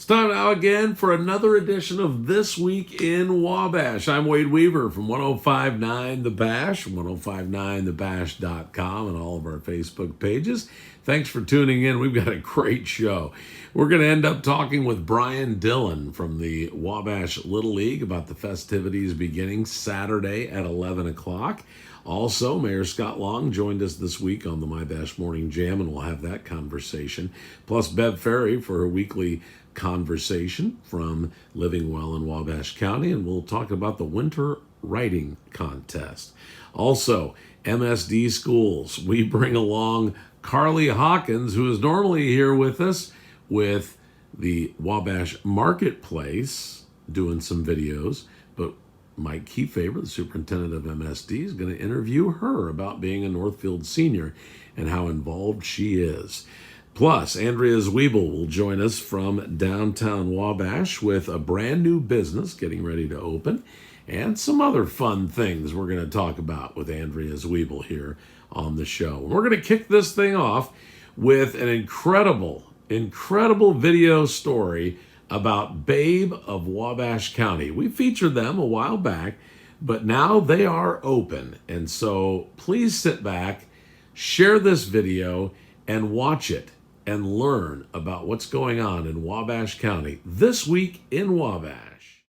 Time now again for another edition of This Week in Wabash. I'm Wade Weaver from 1059 The Bash, 1059thebash.com, and all of our Facebook pages. Thanks for tuning in. We've got a great show. We're going to end up talking with Brian Dillon from the Wabash Little League about the festivities beginning Saturday at 11 o'clock. Also, Mayor Scott Long joined us this week on the My Bash Morning Jam, and we'll have that conversation. Plus, Bev Ferry for her weekly conversation from Living Well in Wabash County, and we'll talk about the Winter Writing Contest. Also, MSD Schools. We bring along Carly Hawkins, who is normally here with us with the Wabash Marketplace, doing some videos, but Mike Kiefaber, the superintendent of MSD, is going to interview her about being a Northfield senior and how involved she is. Plus, Andrea Zwiebel will join us from downtown Wabash with a brand new business getting ready to open and some other fun things we're going to talk about with Andrea Zwiebel here on the show. We're going to kick this thing off with an incredible video story about Babe of Wabash County. We featured them a while back, but now they are open. And so please sit back, share this video, and watch it and learn about what's going on in Wabash County this week in Wabash.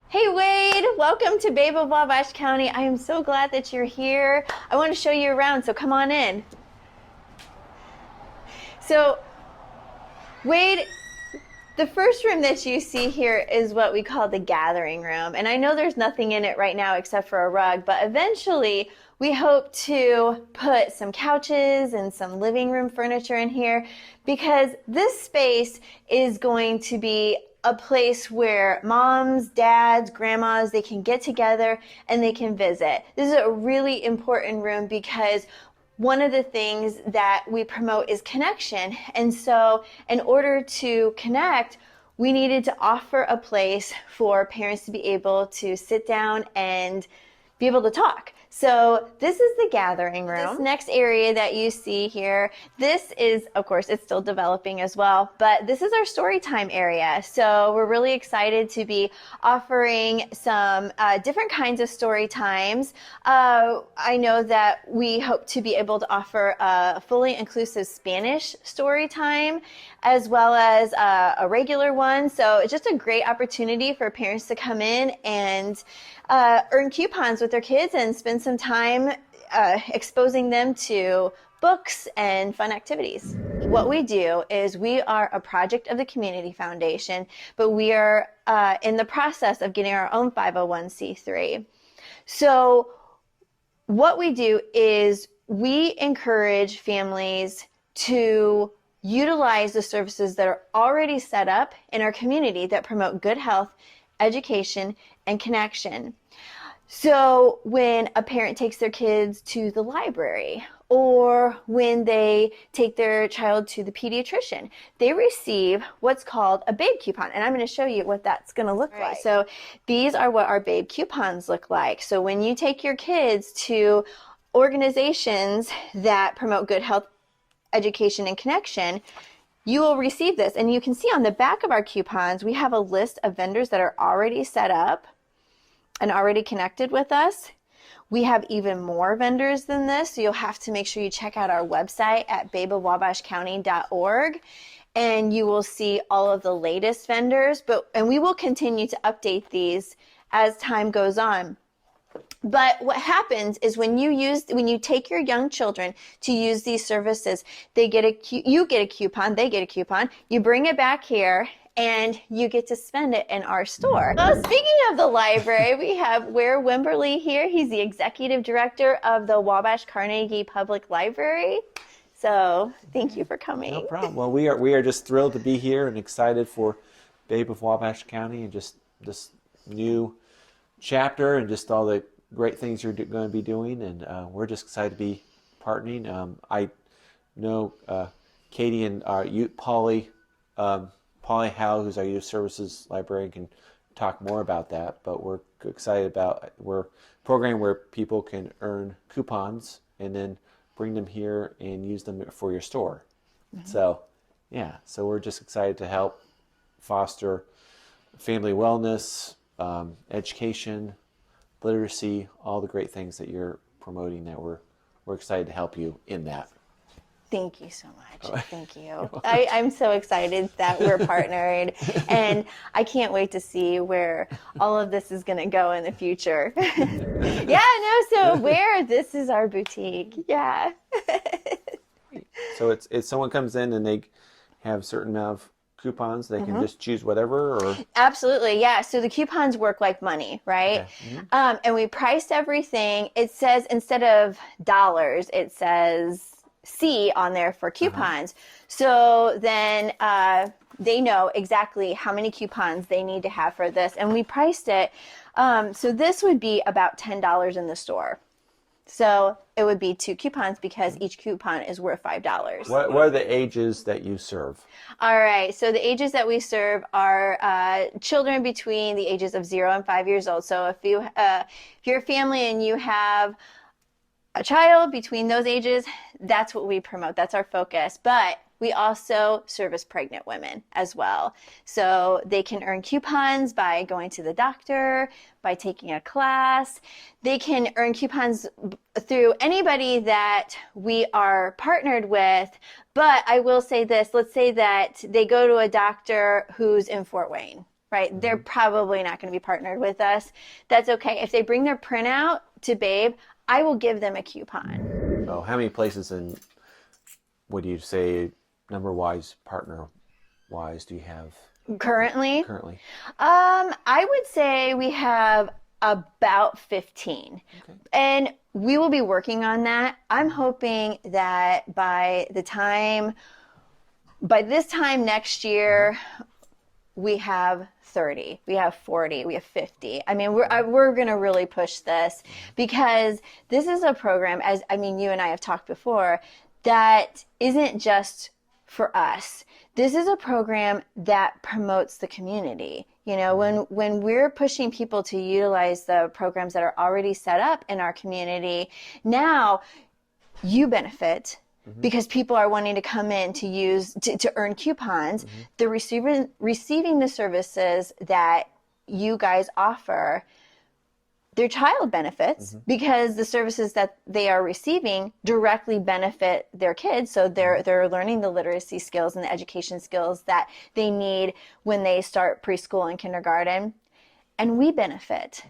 Hey Wade, welcome to Babe of Wabash County. I am so glad that you're here. I want to show you around, so come on in. So, Wade, the first room that you see here is what we call the gathering room. And I know there's nothing in it right now except for a rug, but eventually we hope to put some couches and some living room furniture in here because this space is going to be a place where moms, dads, grandmas, they can get together and they can visit. This is a really important room because one of the things that we promote is connection. And so in order to connect, we needed to offer a place for parents to be able to sit down and be able to talk. So this is the gathering room. This next area that you see here, this is, of course, it's still developing as well, but this is our story time area. So we're really excited to be offering some different kinds of story times. I know that we hope to be able to offer a fully inclusive Spanish story time as well as a regular one. So it's just a great opportunity for parents to come in and earn coupons with their kids and spend some time exposing them to books and fun activities. What we do is we are a project of the Community Foundation, but we are in the process of getting our own 501c3. So what we do is we encourage families to utilize the services that are already set up in our community that promote good health, education, and connection. So when a parent takes their kids to the library or when they take their child to the pediatrician, they receive what's called a Babe coupon. And I'm going to show you what that's going to look like. So these are what our Babe coupons look like. So when you take your kids to organizations that promote good health, education, and connection, you will receive this. And you can see on the back of our coupons, we have a list of vendors that are already set up and already connected with us. We have even more vendors than this, so you'll have to make sure you check out our website at babeofwabashcounty.org, and you will see all of the latest vendors, and we will continue to update these as time goes on. But what happens is when you take your young children to use these services, you get a coupon, they get a coupon, you bring it back here, and you get to spend it in our store. Well, speaking of the library, we have Ware Wimberly here. He's the executive director of the Wabash Carnegie Public Library. So thank you for coming. No problem. Well, we are just thrilled to be here and excited for Babe of Wabash County and just this new chapter and just all the great things you're going to be doing, and we're just excited to be partnering. I know Katie and Polly Howe, who's our youth services librarian, can talk more about that, but we're excited about we're a program where people can earn coupons and then bring them here and use them for your store. Mm-hmm. So Yeah, so we're just excited to help foster family wellness, education, literacy, all the great things that you're promoting. That we're excited to help you in that. Thank you so much. Thank you. I'm so excited that we're partnered, and I can't wait to see where all of this is going to go in the future. Yeah, no, so where this is our boutique. Yeah. So it's someone comes in and they have a certain amount of coupons, they can just choose whatever, or Absolutely, yeah. So the coupons work like money, right? okay. And we priced everything. It says instead of dollars, it says C on there for coupons. So then they know exactly how many coupons they need to have for this. And we priced it. So this would be about $10 in the store. So it would be 2 coupons because each coupon is worth $5. What are the ages that you serve? All right. So the ages that we serve are children between the ages of 0 and 5 years old. So if you're a family and you have a child between those ages, that's what we promote. That's our focus. But we also service pregnant women as well. So they can earn coupons by going to the doctor, by taking a class. They can earn coupons through anybody that we are partnered with. But I will say this, let's say that they go to a doctor who's in Fort Wayne, right? They're probably not going to be partnered with us. That's okay. If they bring their printout to Babe, I will give them a coupon. Oh, how many places in, what do you say, number-wise, partner-wise, do you have Currently? currently? I would say we have about 15. Okay. And we will be working on that. I'm hoping that by this time next year, we have 30, we have 40, we have 50. I mean, we're going to really push this because this is a program, you and I have talked before, that isn't just for us. This is a program that promotes the community. You know, when we're pushing people to utilize the programs that are already set up in our community, now you benefit. Because people are wanting to come in to earn coupons. They're receiving the services that you guys offer. Their child benefits because the services that they are receiving directly benefit their kids. So they're learning the literacy skills and the education skills that they need when they start preschool and kindergarten. And we benefit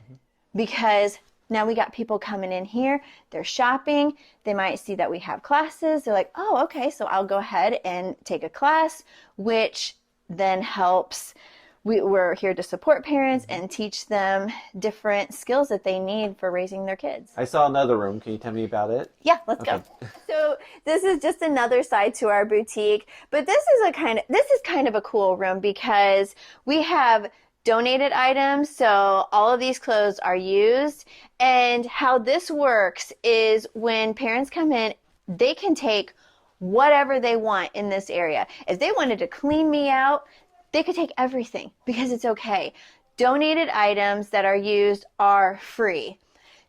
because now we got people coming in here, they're shopping, they might see that we have classes, they're like, oh, okay, so I'll go ahead and take a class, which then helps. We're here to support parents and teach them different skills that they need for raising their kids. I saw another room. Can you tell me about it? Yeah, let's go. So this is just another side to our boutique, but this is kind of a cool room because we have donated items, so all of these clothes are used. And how this works is when parents come in, they can take whatever they want in this area. If they wanted to clean me out, they could take everything because it's okay. Donated items that are used are free.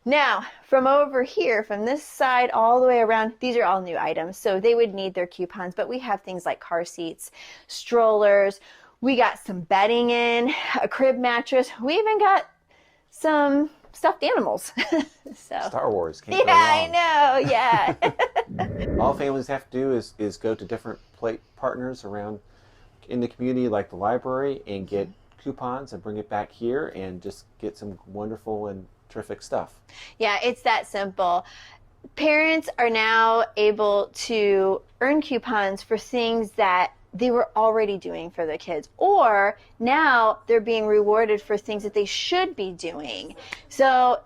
Now, from over here, from this side all the way around, these are all new items, so they would need their coupons, but we have things like car seats, strollers. We got some bedding in, a crib mattress. We even got some stuffed animals. So Star Wars. Can't go yeah, wrong. I know. Yeah. All families have to do is go to different partners around in the community, like the library, and get coupons and bring it back here and just get some wonderful and terrific stuff. Yeah, it's that simple. Parents are now able to earn coupons for things that they were already doing for the kids, or now they're being rewarded for things that they should be doing. So,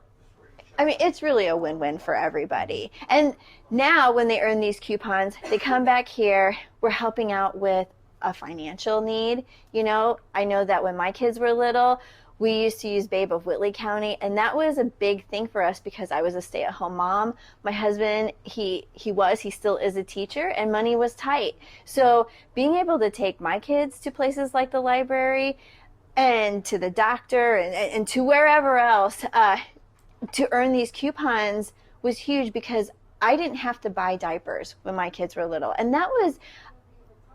I mean, it's really a win-win for everybody. And now when they earn these coupons, they come back here, we're helping out with a financial need. You know, I know that when my kids were little, we used to use Babe of Whitley County, and that was a big thing for us because I was a stay-at-home mom. My husband, he still is a teacher, and money was tight. So being able to take my kids to places like the library and to the doctor and to wherever else to earn these coupons was huge because I didn't have to buy diapers when my kids were little. And that was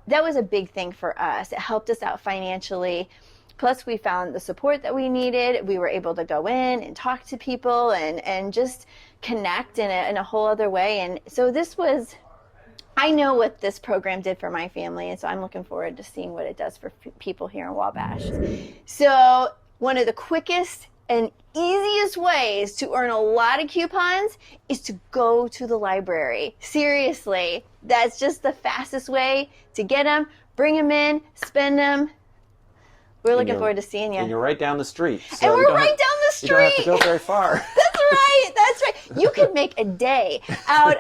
that was a big thing for us. It helped us out financially. Plus, we found the support that we needed. We were able to go in and talk to people and just connect in a whole other way. And so this was, I know what this program did for my family, and so I'm looking forward to seeing what it does for people here in Wabash. So one of the quickest and easiest ways to earn a lot of coupons is to go to the library. Seriously, that's just the fastest way to get them. Bring them in, spend them. We're looking forward to seeing you. And you're right down the street. So and we're right down the street. You don't have to go very far. That's right. That's right. You could make a day out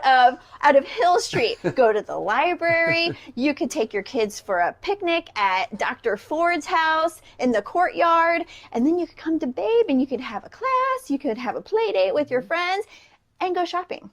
of Hill Street. Go to the library. You could take your kids for a picnic at Dr. Ford's house in the courtyard, and then you could come to Babe and you could have a class. You could have a play date with your friends, and go shopping.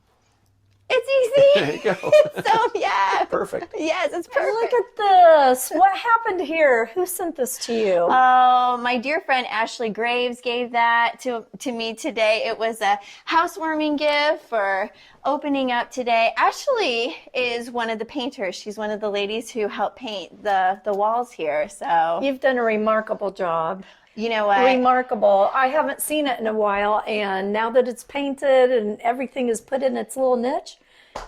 It's easy. There you go. So yeah. Perfect. Yes, it's perfect. Look at this. What happened here? Who sent this to you? Oh, my dear friend Ashley Graves gave that to me today. It was a housewarming gift for opening up today. Ashley is one of the painters. She's one of the ladies who helped paint the walls here. So You've done a remarkable job. you know what? Remarkable. I haven't seen it in a while, and now that it's painted and everything is put in its little niche,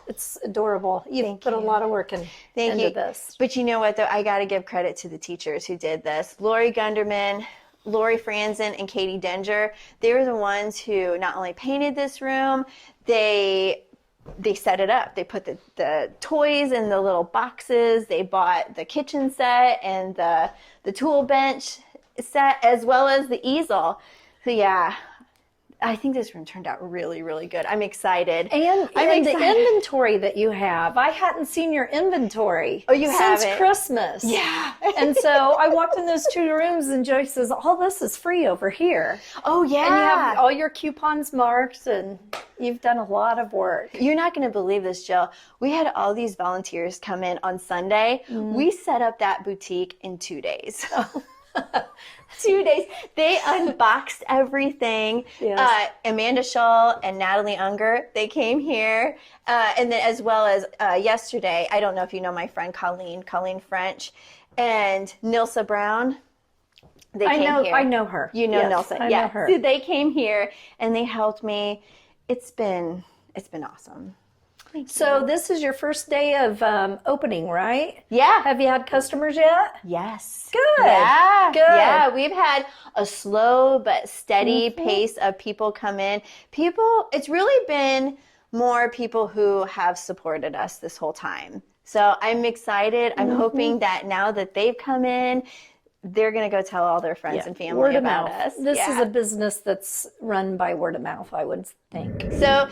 it's adorable. You've put a lot of work into this. But you know what, though? I got to give credit to the teachers who did this. Lori Gunderman, Lori Franzen, and Katie Denger. They were the ones who not only painted this room, they set it up. They put the toys in the little boxes. They bought the kitchen set and the tool bench set, as well as the easel. So yeah, I think this room turned out really, really good. I'm excited. And I'm the excited. inventory that you have. I hadn't seen your inventory Oh, you since haven't? Christmas. Yeah. And so I walked in those two rooms, and Joy says, all this is free over here. Oh yeah. And you have all your coupons marked, and you've done a lot of work. You're not going to believe this, Jill. We had all these volunteers come in on Sunday. We set up that boutique in 2 days. 2 days. They unboxed everything. Yes. Amanda Shull and Natalie Unger, they came here. And then as well as yesterday, I don't know if you know my friend Colleen French, and Nilsa Brown. They came here. I know her. You know Yes, Nilsa. I Yeah. know her. So they came here and they helped me. It's been awesome. So this is your first day of opening, right? Yeah. Have you had customers yet? Yes. Good. Yeah. Good. Yeah. We've had a slow but steady pace of people come in. It's really been more people who have supported us this whole time. So I'm excited. I'm hoping that now that they've come in, they're going to go tell all their friends and family Word of about mouth. us. This is Yeah. a business that's run by word of mouth, I would think. So,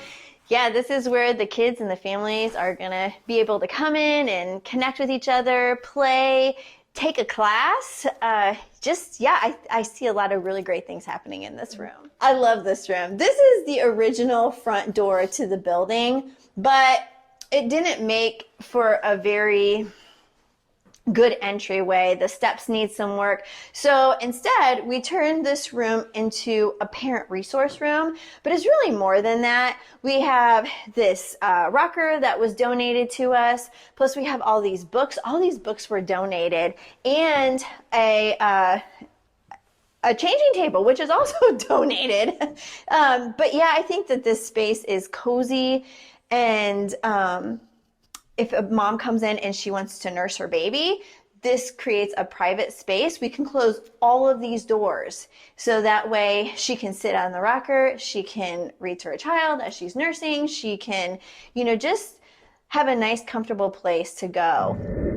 yeah, this is where the kids and the families are going to be able to come in and connect with each other, play, take a class. I see a lot of really great things happening in this room. I love this room. This is the original front door to the building, but it didn't make for a very good entryway. The steps need some work. So instead, we turned this room into a parent resource room, but it's really more than that. We have this rocker that was donated to us, plus we have all these books. All these books were donated, and a changing table, which is also donated. But yeah, I think that this space is cozy, and if a mom comes in and she wants to nurse her baby, this creates a private space. We can close all of these doors. So that way she can sit on the rocker, she can read to her child as she's nursing, she can, just have a nice, comfortable place to go.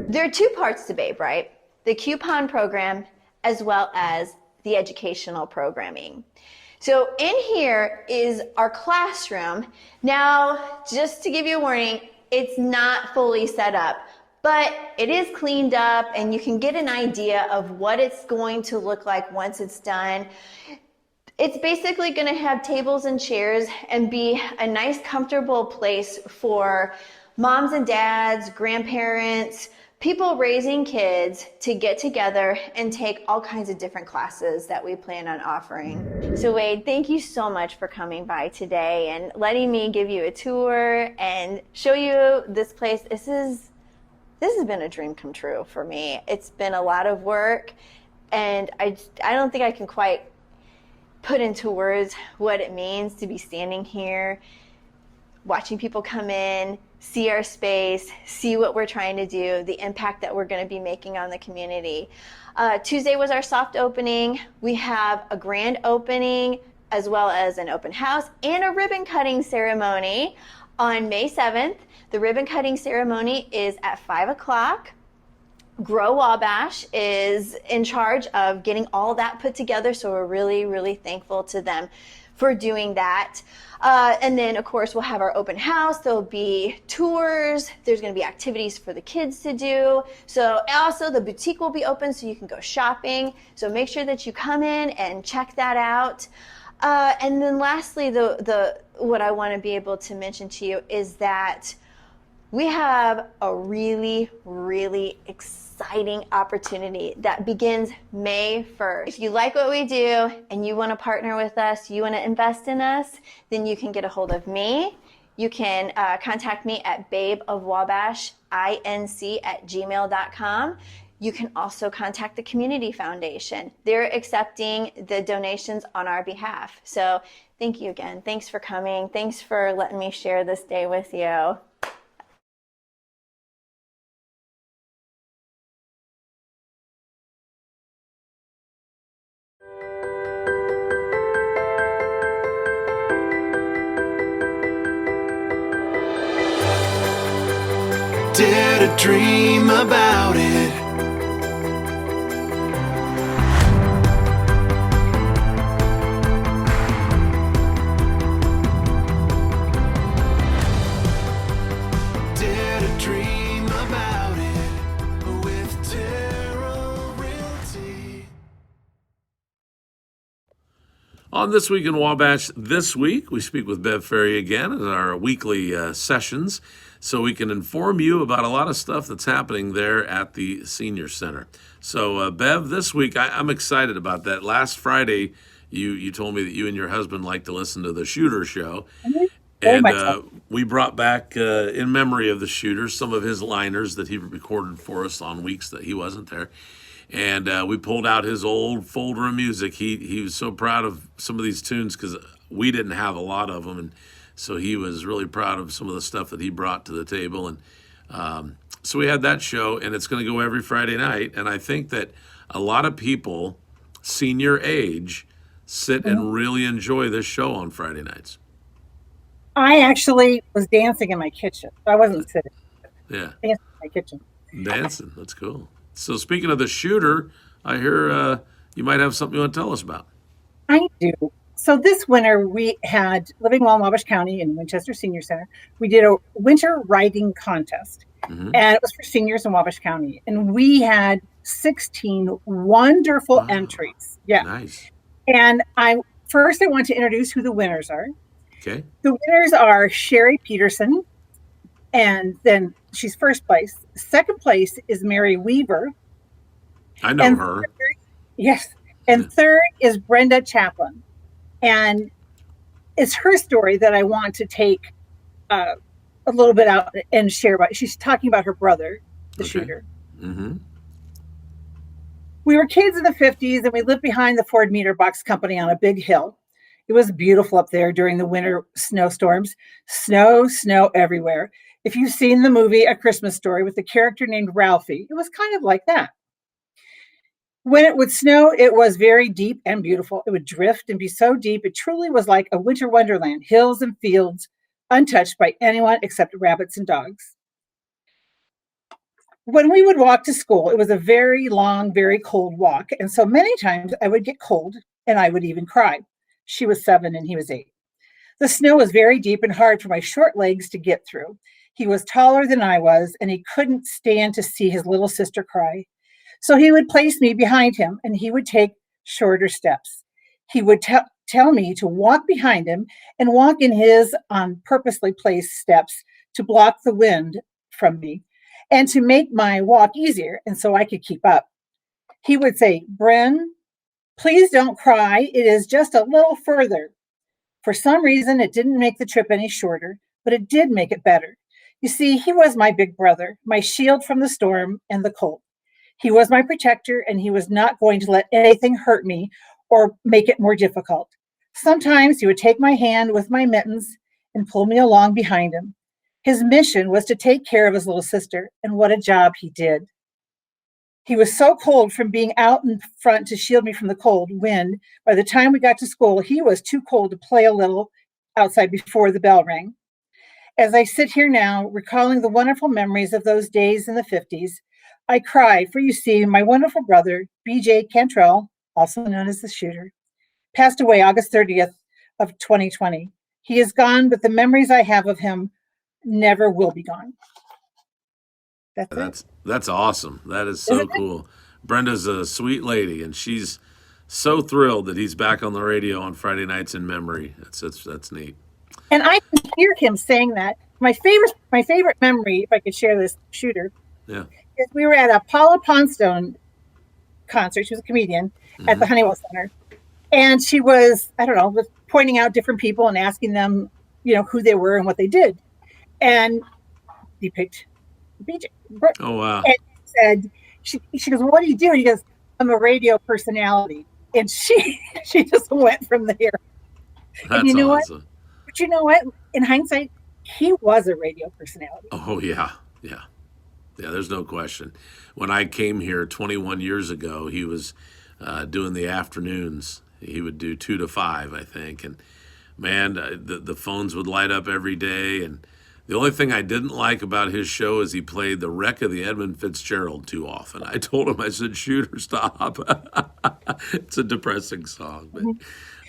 There are two parts to Babe, right? The coupon program as well as the educational programming. So in here is our classroom. Now, just to give you a warning, it's not fully set up, but it is cleaned up and you can get an idea of what it's going to look like once it's done. It's basically going to have tables and chairs and be a nice, comfortable place for moms and dads, grandparents, people raising kids to get together and take all kinds of different classes that we plan on offering. So Wade, thank you so much for coming by today and letting me give you a tour and show you this place. This this has been a dream come true for me. It's been a lot of work, and I don't think I can quite put into words what it means to be standing here, watching people come in, see our space, see what we're trying to do, the impact that we're going to be making on the community. Tuesday was our soft opening. We have a grand opening as well as an open house and a ribbon cutting ceremony on May 7th. The ribbon cutting ceremony is at 5 o'clock. Grow Wabash is in charge of getting all that put together, so we're really, really thankful to them for doing that. And then, of course, we'll have our open house. There'll be tours. There's going to be activities for the kids to do. So also the boutique will be open so you can go shopping. So make sure that you come in and check that out. And then lastly, what I want to be able to mention to you is that we have a really, really exciting opportunity that begins May 1st. If you like what we do and you want to partner with us, you want to invest in us, then you can get a hold of me. You can contact me at babeofwabashinc@gmail.com. You can also contact the Community Foundation. They're accepting the donations on our behalf. So thank you again. Thanks for coming. Thanks for letting me share this day with you. Dare to dream about it. Dare to dream about it with Terrell Realty. On This Week in Wabash this week, we speak with Bev Ferry again in our weekly sessions so we can inform you about a lot of stuff that's happening there at the Senior Center. So, Bev, this week, I'm excited about that. Last Friday, you told me that you and your husband like to listen to the Shooter Show. And we brought back, in memory of the Shooter, some of his liners that he recorded for us on weeks that he wasn't there. And we pulled out his old folder of music. He was so proud of some of these tunes because we didn't have a lot of them. And so he was really proud of some of the stuff that he brought to the table. And so we had that show, and it's going to go every Friday night. And I think that a lot of people, senior age, sit and really enjoy this show on Friday nights. I actually was dancing in my kitchen. I wasn't sitting. Yeah. Dancing in my kitchen. Dancing. That's cool. So speaking of the Shooter, I hear you might have something you want to tell us about. I do. So this winter we had, living well in Wabash County in Winchester Senior Center, we did a winter writing contest. And it was for seniors in Wabash County. And we had 16 wonderful entries. Yeah. Nice. And I want to introduce who the winners are. Okay. The winners are Sherry Peterson, and then she's first place. Second place is Mary Weaver. I know her. Yes. And third is Brenda Chaplin. And it's her story that I want to take a little bit out and share about. She's talking about her brother, the shooter. Mm-hmm. We were kids in the 50s, and we lived behind the Ford Meter Box Company on a big hill. It was beautiful up there during the winter snowstorms. Snow everywhere. If you've seen the movie A Christmas Story with the character named Ralphie, it was kind of like that. When it would snow, it was very deep and beautiful. It would drift and be so deep, it truly was like a winter wonderland, hills and fields, untouched by anyone except rabbits and dogs. When we would walk to school, it was a very long, very cold walk. And so many times I would get cold and I would even cry. She was 7 and he was 8. The snow was very deep and hard for my short legs to get through. He was taller than I was, and he couldn't stand to see his little sister cry. So he would place me behind him, and he would take shorter steps. He would tell me to walk behind him and walk in his purposely placed steps to block the wind from me and to make my walk easier and so I could keep up. He would say, "Bren, please don't cry. It is just a little further." For some reason, it didn't make the trip any shorter, but it did make it better. You see, he was my big brother, my shield from the storm and the cold. He was my protector, and he was not going to let anything hurt me or make it more difficult. Sometimes he would take my hand with my mittens and pull me along behind him. His mission was to take care of his little sister, and what a job he did. He was so cold from being out in front to shield me from the cold wind. By the time we got to school, he was too cold to play a little outside before the bell rang. As I sit here now, recalling the wonderful memories of those days in the 50s, I cry, for you see, my wonderful brother, B.J. Cantrell, also known as the shooter, passed away August 30th of 2020. He is gone, but the memories I have of him never will be gone. That's awesome. That is Isn't so it? cool. Brenda's a sweet lady, and she's so thrilled that he's back on the radio on Friday nights in memory. That's neat. And I can hear him saying that. My favorite memory, if I could share this, shooter, Yeah. is we were at a Paula Poundstone concert. She was a comedian at the Honeywell Center. And she was, I don't know, was pointing out different people and asking them, who they were and what they did. And he picked BJ. Oh wow. And said, she goes, well, what do you do? And he goes, I'm a radio personality. And she just went from there. That's and you know awesome. what? But you know what? In hindsight, he was a radio personality. Oh yeah. Yeah, there's no question. When I came here 21 years ago, he was doing the afternoons. He would do 2 to 5, I think. And man, the phones would light up every day. And the only thing I didn't like about his show is he played The Wreck of the Edmund Fitzgerald too often. I told him, I said, shooter, stop. It's a depressing song. But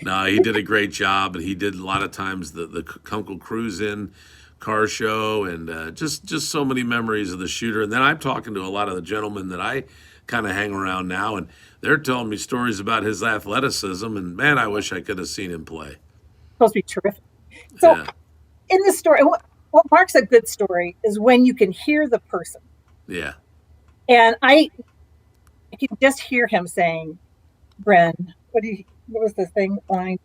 no, he did a great job. And he did a lot of times the Kunkel Cruise In car show, and just so many memories of the shooter. And then I'm talking to a lot of the gentlemen that I kind of hang around now, and they're telling me stories about his athleticism, and man, I wish I could have seen him play. Supposed to be terrific. So Yeah. in the story, what marks a good story is when you can hear the person. Yeah. And I can just hear him saying, Bren, what was the thing line?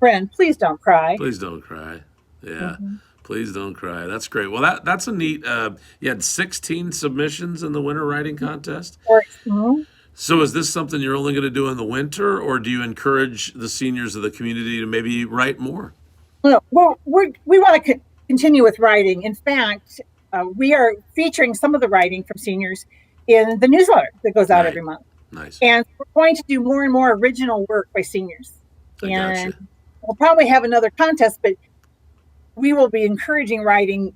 Bren, please don't cry. Please don't cry. Yeah. Please don't cry. That's great. Well, that's a neat. You had 16 submissions in the winter writing contest. So is this something you're only going to do in the winter, or do you encourage the seniors of the community to maybe write more? No, well, we want to continue with writing. In fact, we are featuring some of the writing from seniors in the newsletter that goes out every month. Nice. And we're going to do more and more original work by seniors. I gotcha. We'll probably have another contest, but we will be encouraging writing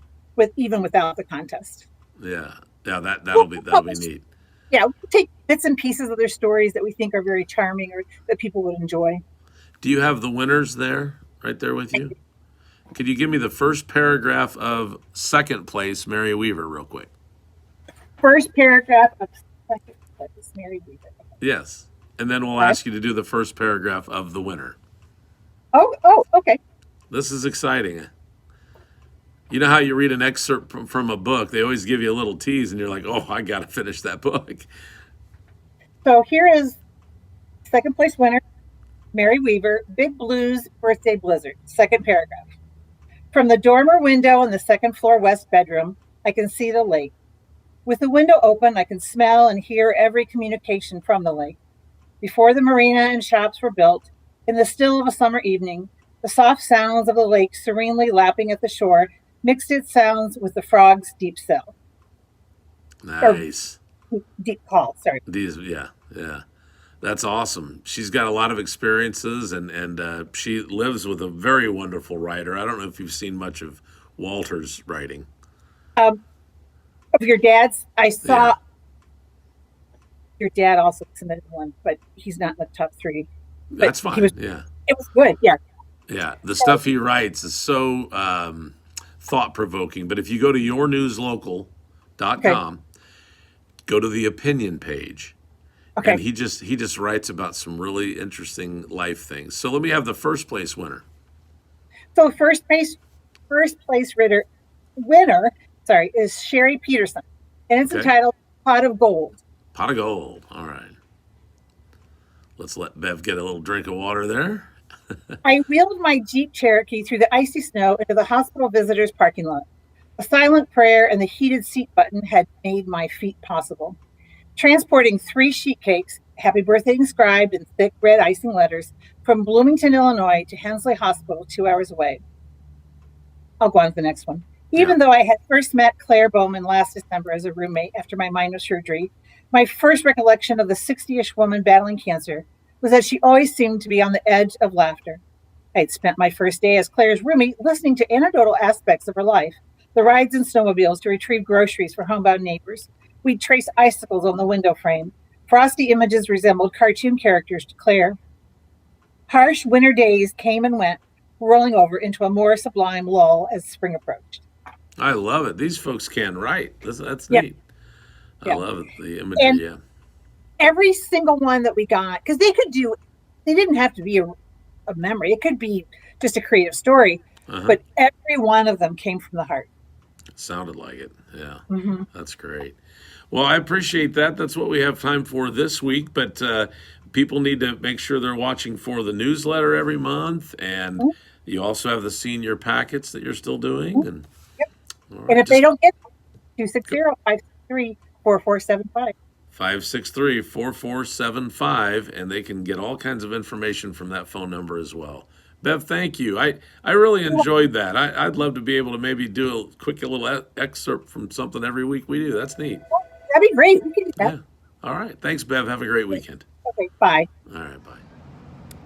even without the contest. Yeah. That'll be neat. Yeah, we'll take bits and pieces of their stories that we think are very charming or that people would enjoy. Do you have the winners right there with you? Could you give me the first paragraph of second place, Mary Weaver, real quick? First paragraph of second place, Mary Weaver. Yes. And then we'll ask you to do the first paragraph of the winner. Oh, okay. This is exciting. You know how you read an excerpt from a book, they always give you a little tease, and you're like, oh, I got to finish that book. So here is second place winner, Mary Weaver, Big Blues Birthday Blizzard. Second paragraph. From the dormer window on the second floor west bedroom, I can see the lake. With the window open, I can smell and hear every communication from the lake. Before the marina and shops were built, in the still of a summer evening, the soft sounds of the lake serenely lapping at the shore mixed its sounds with the frog's deep cell. Nice. Deep call, sorry. Yeah. That's awesome. She's got a lot of experiences, and she lives with a very wonderful writer. I don't know if you've seen much of Walter's writing. Of your dad's, I saw your dad also submitted one, but he's not in the top 3. But that's fine. It was good. Yeah. Yeah. The stuff he writes is so thought-provoking. But if you go to yournewslocal.com, go to the opinion page. Okay. And he just writes about some really interesting life things. So let me have the first place winner. So first place winner, is Sherry Peterson. And it's entitled Pot of Gold. Pot of Gold. All right. Let's let Bev get a little drink of water there. I wheeled my Jeep Cherokee through the icy snow into the hospital visitors parking lot. A silent prayer and the heated seat button had made my feet possible. Transporting 3 sheet cakes, happy birthday inscribed in thick red icing letters, from Bloomington, Illinois to Hensley Hospital, 2 hours away. I'll go on to the next one. Even though I had first met Claire Bowman last December as a roommate after my minor surgery, my first recollection of the 60-ish woman battling cancer was that she always seemed to be on the edge of laughter. I had spent my first day as Claire's roommate listening to anecdotal aspects of her life, the rides in snowmobiles to retrieve groceries for homebound neighbors. We'd trace icicles on the window frame. Frosty images resembled cartoon characters to Claire. Harsh winter days came and went, rolling over into a more sublime lull as spring approached. I love it. These folks can write. That's Yeah. neat. I Yeah. love it. The imagery, And yeah. every single one that we got, because they didn't have to be a memory. It could be just a creative story, but every one of them came from the heart. It sounded like it. Yeah. Mm-hmm. That's great. Well, I appreciate that. That's what we have time for this week, but people need to make sure they're watching for the newsletter every month, and you also have the senior packets that you're still doing. And, And if they don't get 260-563-4475. 563-4475, and they can get all kinds of information from that phone number as well. Bev, thank you. I really enjoyed that. I'd love to be able to maybe do a quick little excerpt from something every week we do. That's neat. That'd be great. We can do that. Yeah. All right. Thanks, Bev. Have a great weekend. Okay, bye. All right, bye.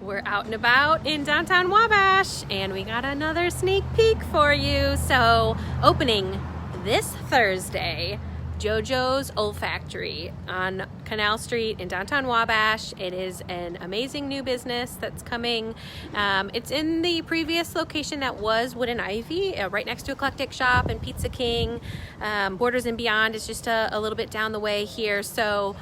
We're out and about in downtown Wabash, and we got another sneak peek for you. So, opening this Thursday, JoJo's Olfactory on Canal Street in downtown Wabash. It is an amazing new business that's coming. It's in the previous location that was Wood and Ivy, right next to Eclectic Shop and Pizza King. Borders and Beyond is just a little bit down the way here. So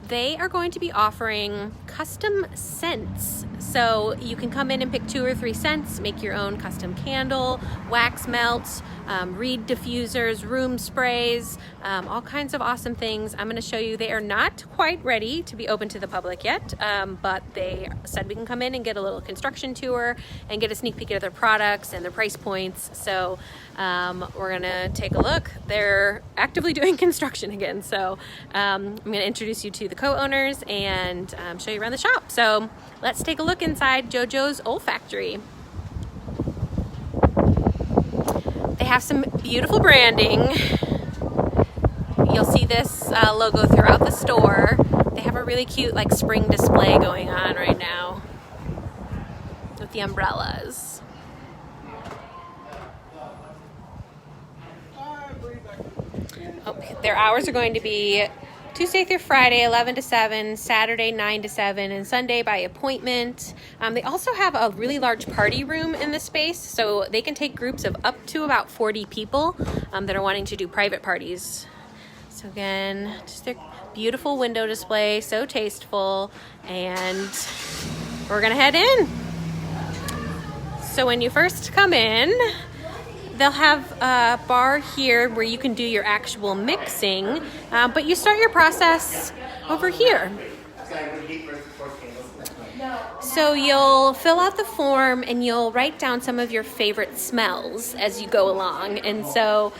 they are going to be offering custom scents. So you can come in and pick 2 or 3 scents, make your own custom candle, wax melts, reed diffusers, room sprays, all kinds of awesome things. I'm going to show you. They are not quite ready to be open to the public yet, but they said we can come in and get a little construction tour and get a sneak peek at their products and their price points. So we're going to take a look. They're actively doing construction again. So I'm going to introduce you to the co-owners and show you around the shop. So let's take a look inside JoJo's Olfactory. They have some beautiful branding. You'll see this logo throughout the store. They have a really cute like spring display going on right now with the umbrellas. Their hours are going to be Tuesday through Friday, 11 to 7, Saturday, 9 to 7, and Sunday by appointment. They also have a really large party room in the space, so they can take groups of up to about 40 people that are wanting to do private parties. So again, just their beautiful window display, so tasteful, and we're gonna head in. So when you first come in, they'll have a bar here where you can do your actual mixing, but you start your process over here. So you'll fill out the form and you'll write down some of your favorite smells as you go along. And so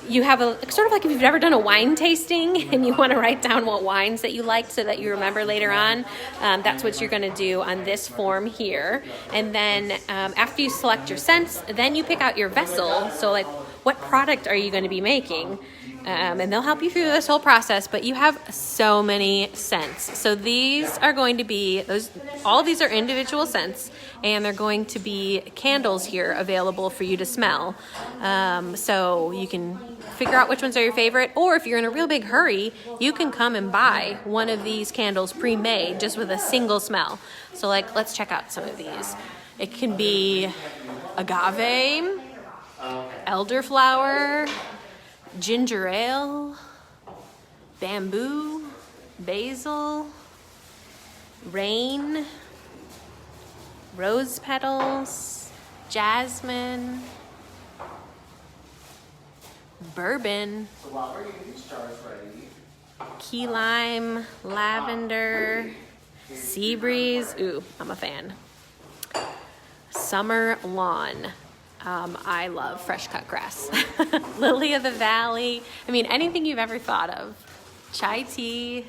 you have a sort of like if you've ever done a wine tasting and you want to write down what wines that you liked so that you remember later on, that's what you're going to do on this form here. And then after you select your scents, then you pick out your vessel. So like what product are you going to be making? And they'll help you through this whole process, but you have so many scents. So these are going to be, all of these are individual scents, and they're going to be candles here available for you to smell. So you can figure out which ones are your favorite, or if you're in a real big hurry, you can come and buy one of these candles pre-made just with a single smell. So like, let's check out some of these. It can be agave, elderflower, ginger ale, bamboo, basil, rain, rose petals, jasmine, bourbon, key lime, lavender, sea breeze. Ooh, I'm a fan. Summer lawn. I love fresh cut grass. Lily of the Valley. I mean, anything you've ever thought of. Chai tea,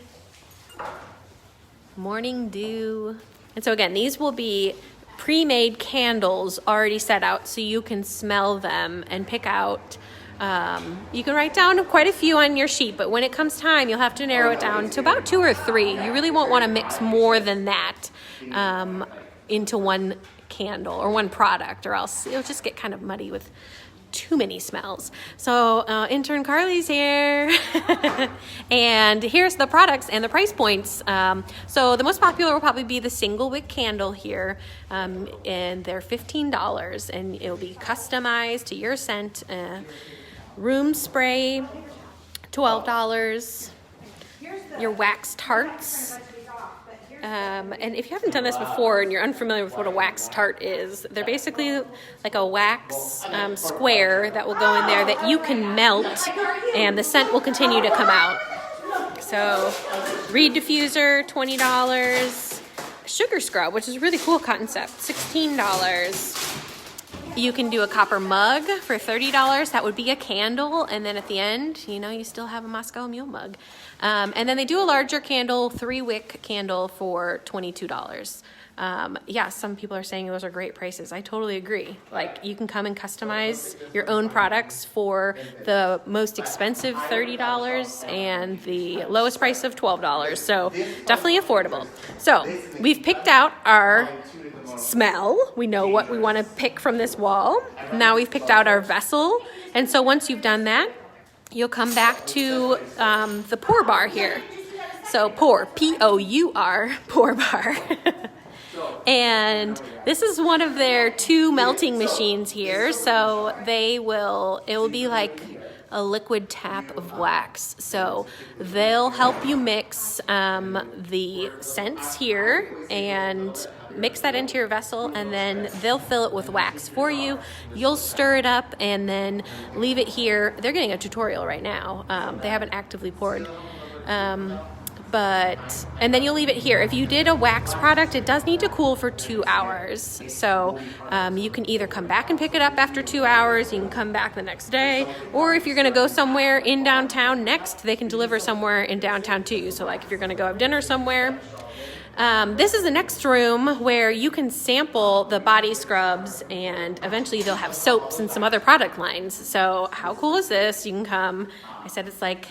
morning dew. And so again, these will be pre-made candles already set out so you can smell them and pick out. You can write down quite a few on your sheet, but when it comes time, you'll have to narrow it down to about 2 or 3. You really won't want to mix more than that into one candle or one product, or else it'll just get kind of muddy with too many smells. So intern Carly's here. And here's the products and the price points. So the most popular will probably be the single wick candle here, and they're $15, and it'll be customized to your scent. Room spray, $12. Your wax tarts. And if you haven't done this before and you're unfamiliar with what a wax tart is, they're basically like a wax square that will go in there that you can melt, and the scent will continue to come out. So reed diffuser, $20. Sugar scrub, which is a really cool concept, $16. You can do a copper mug for $30. That would be a candle, and then at the end, you still have a Moscow Mule mug. And then they do a larger candle, 3-wick candle for $22. Yeah, some people are saying those are great prices. I totally agree. Like, you can come and customize your own products for the most expensive $30 and the lowest price of $12. So definitely affordable. So we've picked out our smell. We know what we want to pick from this wall. Now we've picked out our vessel. And so once you've done that, you'll come back to the pour bar here. So pour, P-O-U-R, pour bar. And this is one of their 2 melting machines here. So it will be like a liquid tap of wax. So they'll help you mix the scents here and mix that into your vessel, and then they'll fill it with wax for you. You'll stir it up and then leave it here. They're getting a tutorial right now. They haven't actively poured. And then you'll leave it here. If you did a wax product, it does need to cool for 2 hours. So you can either come back and pick it up after 2 hours, you can come back the next day, or if you're gonna go somewhere in downtown next, they can deliver somewhere in downtown to you. So like if you're gonna go have dinner somewhere, this is the next room where you can sample the body scrubs, and eventually they'll have soaps and some other product lines. So how cool is this? You can come. I said it's like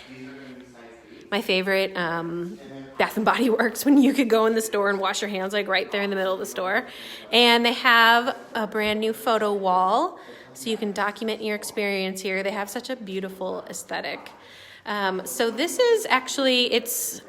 my favorite Bath and Body Works, when you could go in the store and wash your hands like right there in the middle of the store. And they have a brand new photo wall, so you can document your experience here. They have such a beautiful aesthetic. So this is actually, it's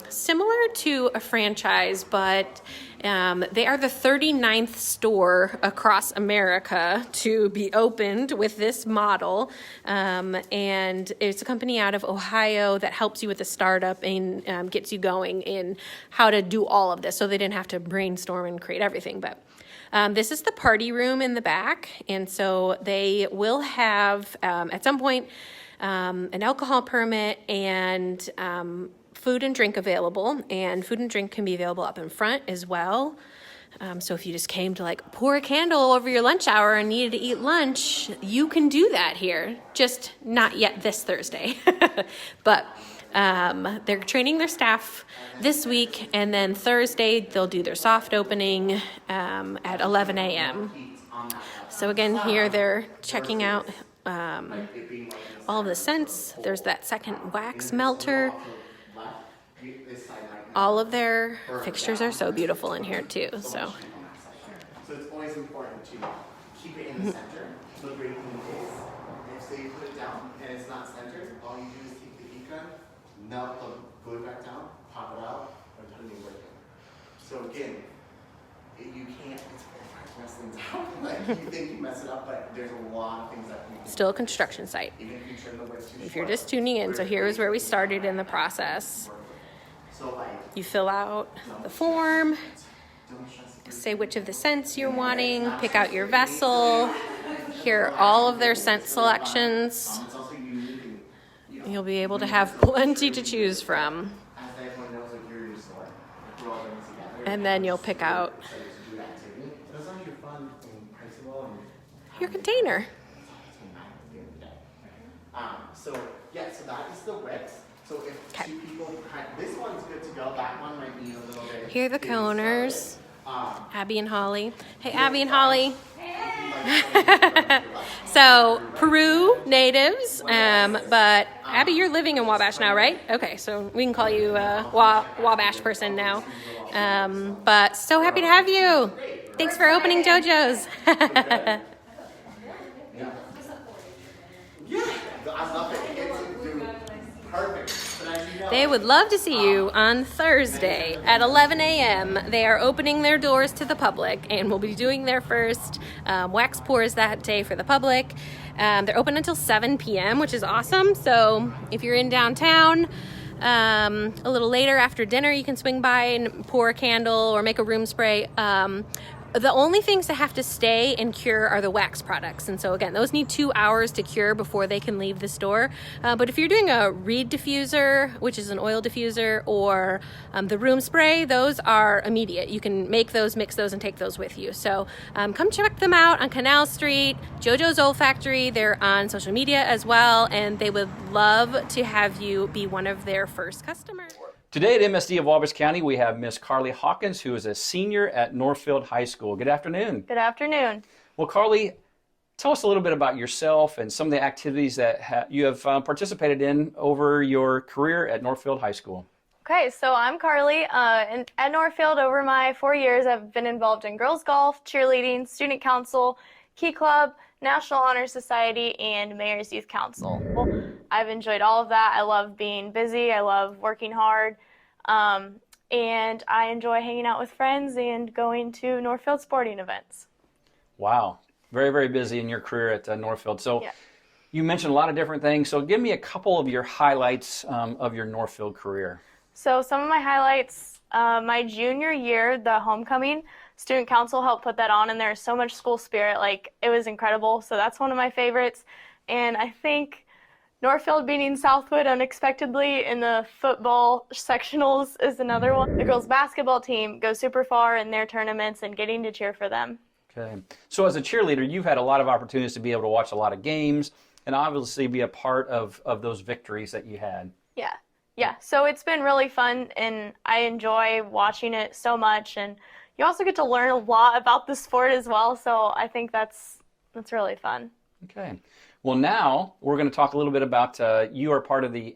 similar to a franchise, but they are the 39th store across America to be opened with this model. And it's a company out of Ohio that helps you with the startup and gets you going in how to do all of this. So they didn't have to brainstorm and create everything, but this is the party room in the back. And so they will have, at some point, an alcohol permit and food and drink available, and food and drink can be available up in front as well. So if you just came to like pour a candle over your lunch hour and needed to eat lunch, you can do that here, just not yet this Thursday. But they're training their staff this week, and then Thursday they'll do their soft opening at 11 a.m. So again, here they're checking out all of the scents. There's that second wax melter. All of their fixtures are so beautiful in here too. So it's always important to keep it in the center. So the great thing is, if say you put it down and it's not centered, all you do is take the heat gun, melt the fluid back down, pop it out, and put a new wick in. So again, you can't, it's very hard to mess things up. Like, you think you mess it up, but there's a lot of things that you can still a construction site. Even if you turn the wick too If you're short, just tuning in, so here is where we started in the process. so like, You fill out the form, say which of the scents you're wanting, pick out your vessel. Here are all of their scent selections. it's also unique and You'll be able to have plenty to choose from. as everyone knows, like you're in your store, like we're all doing this together. And then you'll pick out To do that activity. But as long as you're fun and priceable and your container. So yeah, so that is the width. So if two people, this one's good to go. That one might need a little bit. Here are the coners. Abby and Holly. Hey, Abby and Holly. So Peru natives, but Abby, you're living in Wabash now, right? Okay, so we can call you Wabash person now. But so happy to have you. Thanks for opening JoJo's. I love it. Kids do perfect. But as you know, They would love to see you on Thursday at 11 a.m. They are opening their doors to the public and will be doing their first wax pours that day for the public. They're open until 7 p.m., which is awesome. So if you're in downtown, a little later after dinner, you can swing by and pour a candle or make a room spray. The only things that have to stay and cure are the wax products. And so again, those need 2 hours to cure before they can leave the store. But if you're doing a reed diffuser, which is an oil diffuser, or the room spray, those are immediate. You can make those, mix those, and take those with you. So come check them out on Canal Street, JoJo's Olfactory. They're on social media as well, and they would love to have you be one of their first customers. Today at MSD of Wabash County, we have Miss Carly Hawkins, who is a senior at Northfield High School. Good afternoon. Good afternoon. Well, Carly, tell us a little bit about yourself and some of the activities that you have participated in over your career at Northfield High School. Okay, so I'm Carly. At Northfield, over my 4 years, I've been involved in girls golf, cheerleading, student council, Key Club, National Honor Society, and Mayor's Youth Council. I've enjoyed all of that. I love being busy. I love working hard. And I enjoy hanging out with friends and going to Northfield sporting events. Wow. Very, very busy in your career at Northfield. So Yeah. you mentioned a lot of different things. So give me a couple of your highlights of your Northfield career. So some of my highlights, my junior year, the homecoming, student council helped put that on, and there's so much school spirit. Like, it was incredible. So that's one of my favorites. And I think Northfield beating Southwood unexpectedly in the football sectionals is another one. The girls basketball team goes super far in their tournaments and getting to cheer for them. Okay. So as a cheerleader, you've had a lot of opportunities to be able to watch a lot of games and obviously be a part of those victories that you had. Yeah. So it's been really fun, and I enjoy watching it so much. And you also get to learn a lot about the sport as well. So I think that's really fun. Okay. Well, now we're going to talk a little bit about you are part of the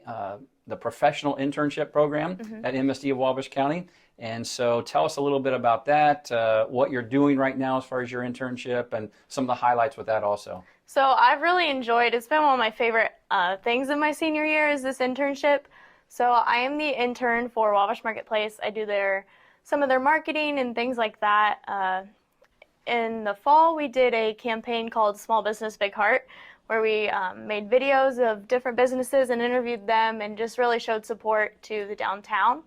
professional internship program at MSD of Wabash County. And so tell us a little bit about that, what you're doing right now as far as your internship, and some of the highlights with that also. So I've really enjoyed, it's been one of my favorite things in my senior year is this internship. So I am the intern for Wabash Marketplace. I do some of their marketing and things like that. In the fall, we did a campaign called Small Business Big Heart, where we made videos of different businesses and interviewed them and just really showed support to the downtown.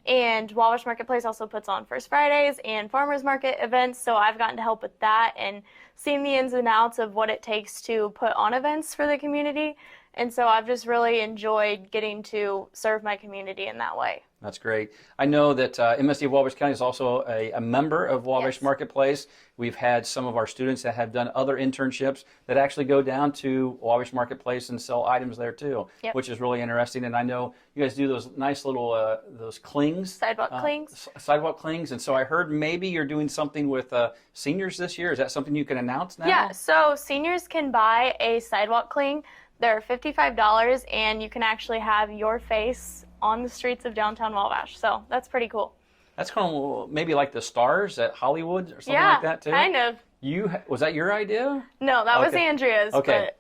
And Wabash Marketplace also puts on First Fridays and Farmers Market events, so I've gotten to help with that and seen the ins and outs of what it takes to put on events for the community. And so I've just really enjoyed getting to serve my community in that way. That's great. I know that MSD of Wabash County is also a member of Wabash Marketplace. We've had some of our students that have done other internships that actually go down to Wabash Marketplace and sell items there too, which is really interesting. And I know you guys do those nice little those clings. Sidewalk clings. Sidewalk clings. And so I heard maybe you're doing something with seniors this year. Is that something you can announce now? Yeah, so seniors can buy a sidewalk cling. They're $55, and you can actually have your face on the streets of downtown Wabash. So that's pretty cool. That's kind of maybe like the stars at Hollywood or something like that too? Yeah, kind of. Was that your idea? No, that was Andrea's. Okay.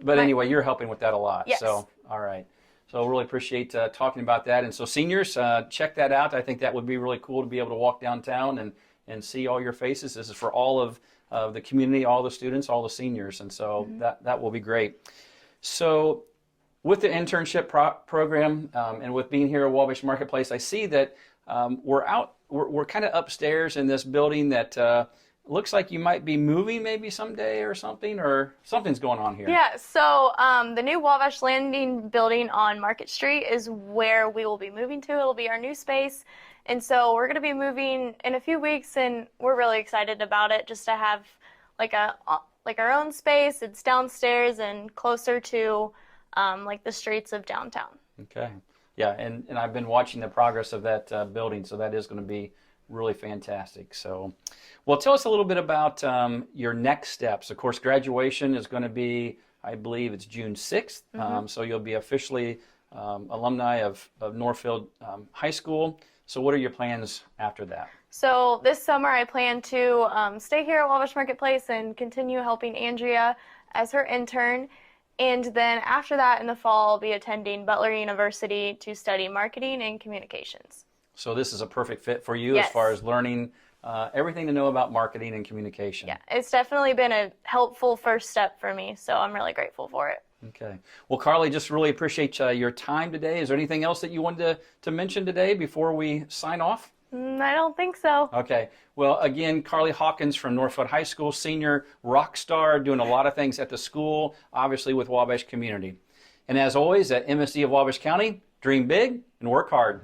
But anyway, you're helping with that a lot. Yes. So, all right. So really appreciate talking about that. And so seniors, check that out. I think that would be really cool to be able to walk downtown and see all your faces. This is for all of the community, all the students, all the seniors. And so that will be great. So with the internship program and with being here at Wabash Marketplace, I see that we're kind of upstairs in this building that looks like you might be moving maybe someday or something's going on here. Yeah, so the new Wabash Landing building on Market Street is where we will be moving to. It'll be our new space. And so we're going to be moving in a few weeks, and we're really excited about it, just to have like like our own space. It's downstairs and closer to like the streets of downtown. Okay. Yeah, and I've been watching the progress of that building, so that is going to be really fantastic. So, well, tell us a little bit about your next steps. Of course, graduation is going to be, I believe it's June 6th, so you'll be officially alumni of Northfield High School. So what are your plans after that? So this summer I plan to stay here at Wabash Marketplace and continue helping Andrea as her intern. And then after that, in the fall, I'll be attending Butler University to study marketing and communications. So this is a perfect fit for you Yes. as far as learning everything to know about marketing and communication. Yeah, it's definitely been a helpful first step for me, so I'm really grateful for it. Okay. Well, Carly, just really appreciate your time today. Is there anything else that you wanted to mention today before we sign off? I don't think so. Okay. Well, again, Carly Hawkins from Northfield High School, senior rock star, doing a lot of things at the school, obviously with Wabash community. And as always, at MSD of Wabash County, dream big and work hard.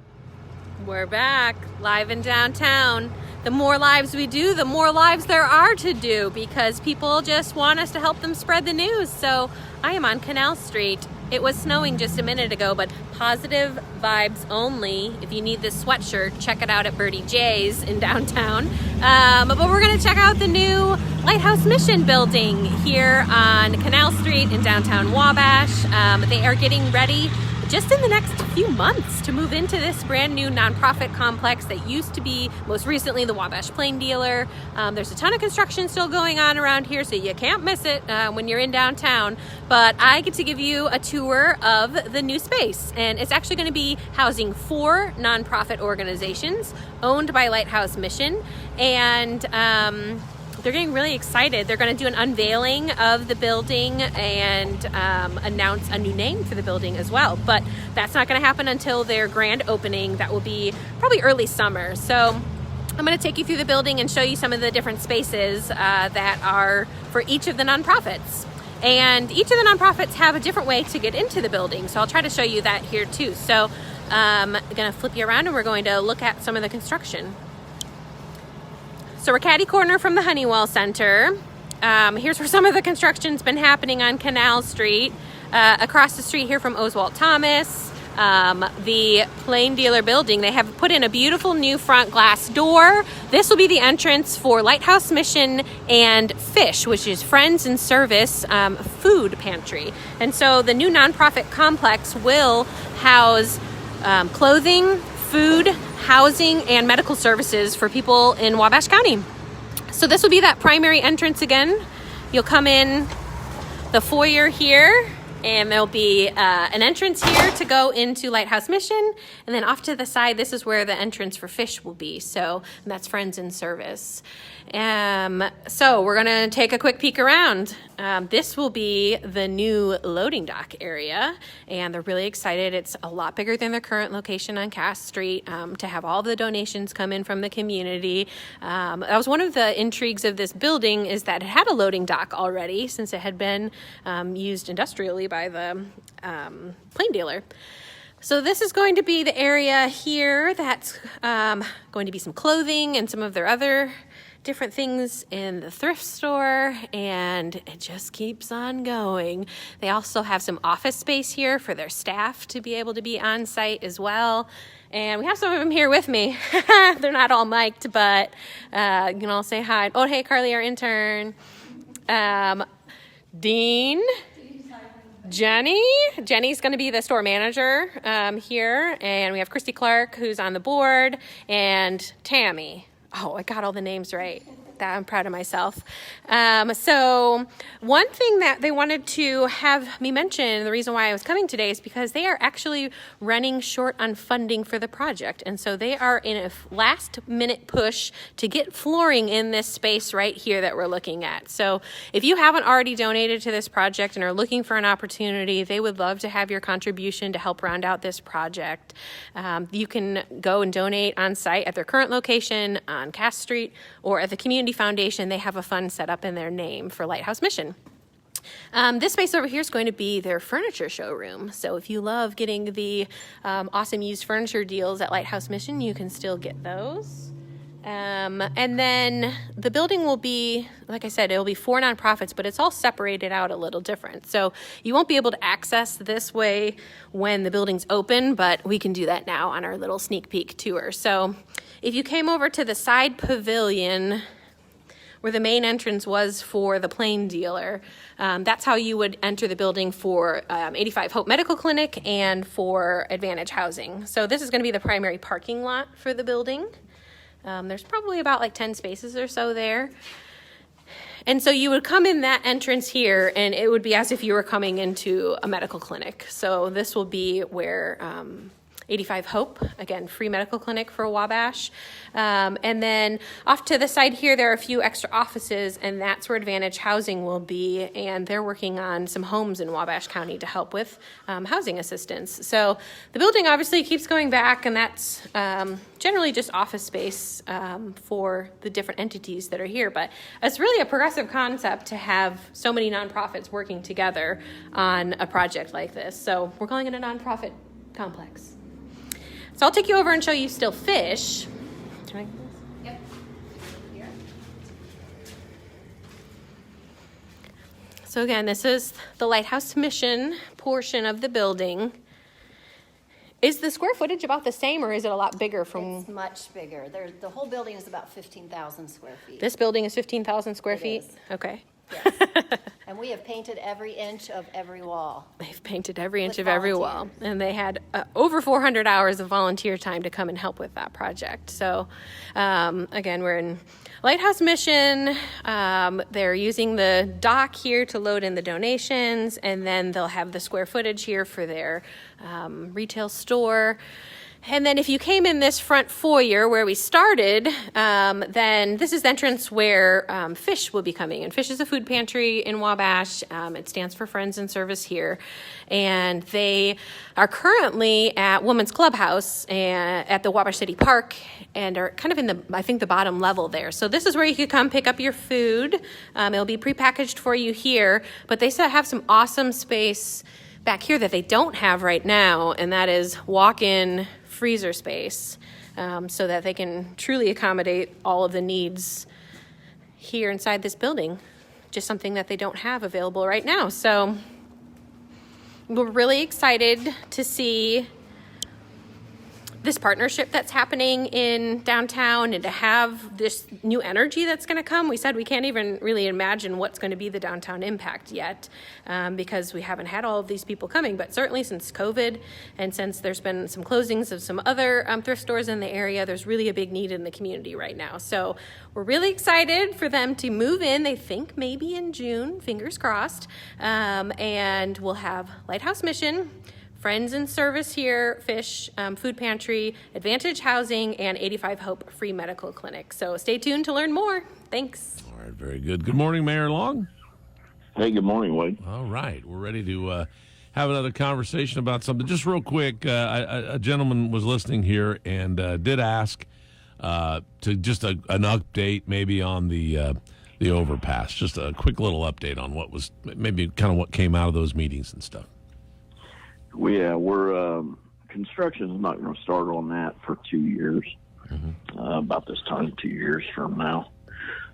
We're back, live in downtown. The more lives we do, the more lives there are to do, because people just want us to help them spread the news. So I am on Canal Street. It was snowing just a minute ago, but positive vibes only. If you need this sweatshirt, check it out at Birdie J's in downtown. But we're gonna check out the new Lighthouse Mission building here on Canal Street in downtown Wabash. They are getting ready just in the next few months to move into this brand new nonprofit complex that used to be most recently the Wabash Plain Dealer. There's a ton of construction still going on around here, so you can't miss it when you're in downtown. But I get to give you a tour of the new space, and it's actually going to be housing 4 nonprofit organizations owned by Lighthouse Mission, and they're getting really excited. They're going to do an unveiling of the building and announce a new name for the building as well. But that's not going to happen until their grand opening. That will be probably early summer. So I'm going to take you through the building and show you some of the different spaces that are for each of the nonprofits. And each of the nonprofits have a different way to get into the building. So I'll try to show you that here too. So I'm going to flip you around and we're going to look at some of the construction. So we're catty corner from the Honeywell Center. Here's where some of the construction's been happening on Canal Street. Across the street here from Oswald Thomas, the Plain Dealer building, they have put in a beautiful new front glass door. This will be the entrance for Lighthouse Mission and Fish, which is Friends in Service food pantry. And so the new nonprofit complex will house clothing, food, housing, and medical services for people in Wabash County. So this will be that primary entrance again. You'll come in the foyer here, and there'll be an entrance here to go into Lighthouse Mission, and then off to the side, this is where the entrance for Fish will be. So that's Friends in Service. So we're gonna take a quick peek around. This will be the new loading dock area, and they're really excited. It's a lot bigger than their current location on Cass Street to have all the donations come in from the community. That was one of the intrigues of this building, is that it had a loading dock already, since it had been used industrially by the Plain Dealer. So this is going to be the area here that's going to be some clothing and some of their other different things in the thrift store, and it just keeps on going. They also have some office space here for their staff to be able to be on site as well. And we have some of them here with me. They're not all mic'd, but you can all say hi. Oh, hey, Carly, our intern. Dean. Jenny's going to be the store manager here, and we have Christy Clark, who's on the board, and Tammy. Oh, I got all the names right. I'm proud of myself. So one thing that they wanted to have me mention, the reason why I was coming today, is because they are actually running short on funding for the project. And so they are in a last minute push to get flooring in this space right here that we're looking at. So if you haven't already donated to this project and are looking for an opportunity, they would love to have your contribution to help round out this project. You can go and donate on site at their current location on Cass Street, or at the Community Foundation. They have a fund set up in their name for Lighthouse Mission. This space over here is going to be their furniture showroom. So if you love getting the awesome used furniture deals at Lighthouse Mission, you can still get those. And then the building will be, like I said, it'll be 4 nonprofits, but it's all separated out a little different. So you won't be able to access this way when the building's open, but we can do that now on our little sneak peek tour. So if you came over to the side pavilion where the main entrance was for the Plain Dealer, that's how you would enter the building for 85 Hope Medical Clinic and for Advantage Housing. So this is going to be the primary parking lot for the building. There's probably about like 10 spaces or so there. And so you would come in that entrance here, and it would be as if you were coming into a medical clinic. So this will be where 85 Hope, again, free medical clinic for Wabash. And then off to the side here, there are a few extra offices, and that's where Advantage Housing will be. And they're working on some homes in Wabash County to help with housing assistance. So the building obviously keeps going back, and that's generally just office space for the different entities that are here. But it's really a progressive concept to have so many nonprofits working together on a project like this. So we're calling it a nonprofit complex. So I'll take you over and show you still fish. Can I get this? Yep. Here. So again, this is the Lighthouse Mission portion of the building. Is the square footage about the same, or is it a lot bigger from? It's much bigger. The whole building is about 15,000 square feet. This building is 15,000 square feet? Is. Okay. Yes. And we have painted every inch of every wall. They've painted every inch With of every wall. And they had over 400 hours of volunteer time to come and help with that project. So, again, we're in Lighthouse Mission. They're using the dock here to load in the donations, and then they'll have the square footage here for their retail store. And then if you came in this front foyer where we started, then this is the entrance where Fish will be coming. And Fish is a food pantry in Wabash. It stands for Friends in Service here. And they are currently at Women's Clubhouse at the Wabash City Park and are kind of in the bottom level there. So this is where you could come pick up your food. It'll be prepackaged for you here. But they still have some awesome space back here that they don't have right now, and that is walk-in freezer space, so that they can truly accommodate all of the needs here inside this building. Just something that they don't have available right now. So we're really excited to see this partnership that's happening in downtown and to have this new energy that's going to come. We said we can't even really imagine what's going to be the downtown impact yet, because we haven't had all of these people coming. But certainly since COVID and since there's been some closings of some other thrift stores in the area, there's really a big need in the community right now. So we're really excited for them to move in. They think maybe in June, fingers crossed, and we'll have Lighthouse Mission, Friends in Service here, Fish, Food Pantry, Advantage Housing, and 85 Hope Free Medical Clinic. So stay tuned to learn more. Thanks. All right, very good. Good morning, Mayor Long. Hey, good morning, Wade. All right, we're ready to have another conversation about something. Just real quick, a gentleman was listening here and did ask to just an update maybe on the overpass. Just a quick little update on what was maybe kind of what came out of those meetings and stuff. Yeah, we're construction is not going to start on that for 2 years. About this time, 2 years from now,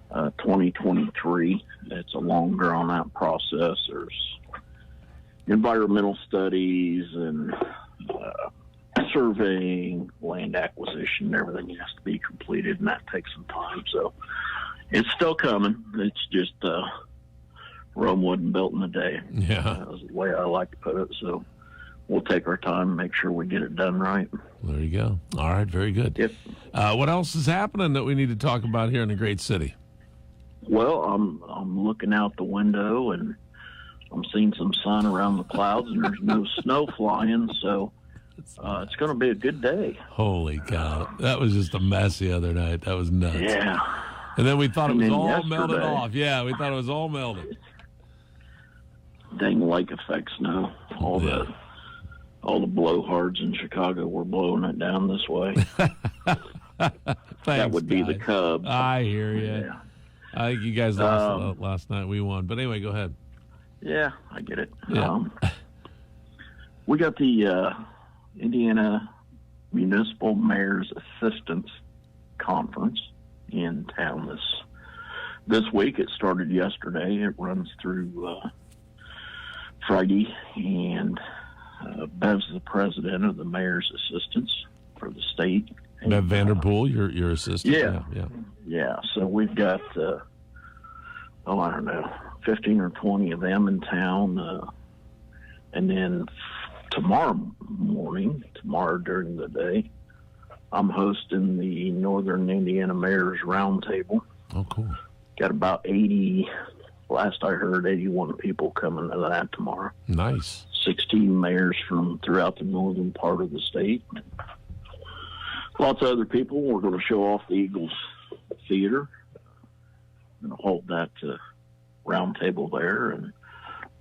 2023. It's a long drawn out process. There's environmental studies and surveying, land acquisition, everything has to be completed, and that takes some time. So it's still coming. It's just Rome wasn't built in a day. Yeah, that's the way I like to put it. So we'll take our time and make sure we get it done right. There you go. All right, very good. Yep. What else is happening that we need to talk about here in the great city? Well, I'm looking out the window and I'm seeing some sun around the clouds, and there's no snow flying, so it's going to be a good day. Holy cow. That was just a mess the other night. That was nuts. Yeah. And then we thought it was all yesterday, melted off. Yeah, we thought it was all melted. Dang lake effect snow. All the blowhards in Chicago were blowing it down this way. Thanks, that would be the guys. Cubs. I hear you. Yeah. I think you guys lost last night. We won. But anyway, go ahead. Yeah, I get it. Yeah. We got the Indiana Municipal Mayor's Assistance Conference this week. It started yesterday. It runs through Friday, and Bev's the president of the mayor's assistants for the state. Bev Vanderpool, your assistant? Yeah. So we've got, I don't know, 15 or 20 of them in town. And then tomorrow during the day, I'm hosting the Northern Indiana Mayor's Roundtable. Oh, cool. Got about 80, last I heard, 81 people coming to that tomorrow. Nice. 16 mayors from throughout the northern part of the state. Lots of other people. We're going to show off the Eagles Theater. I'm going to hold that roundtable there and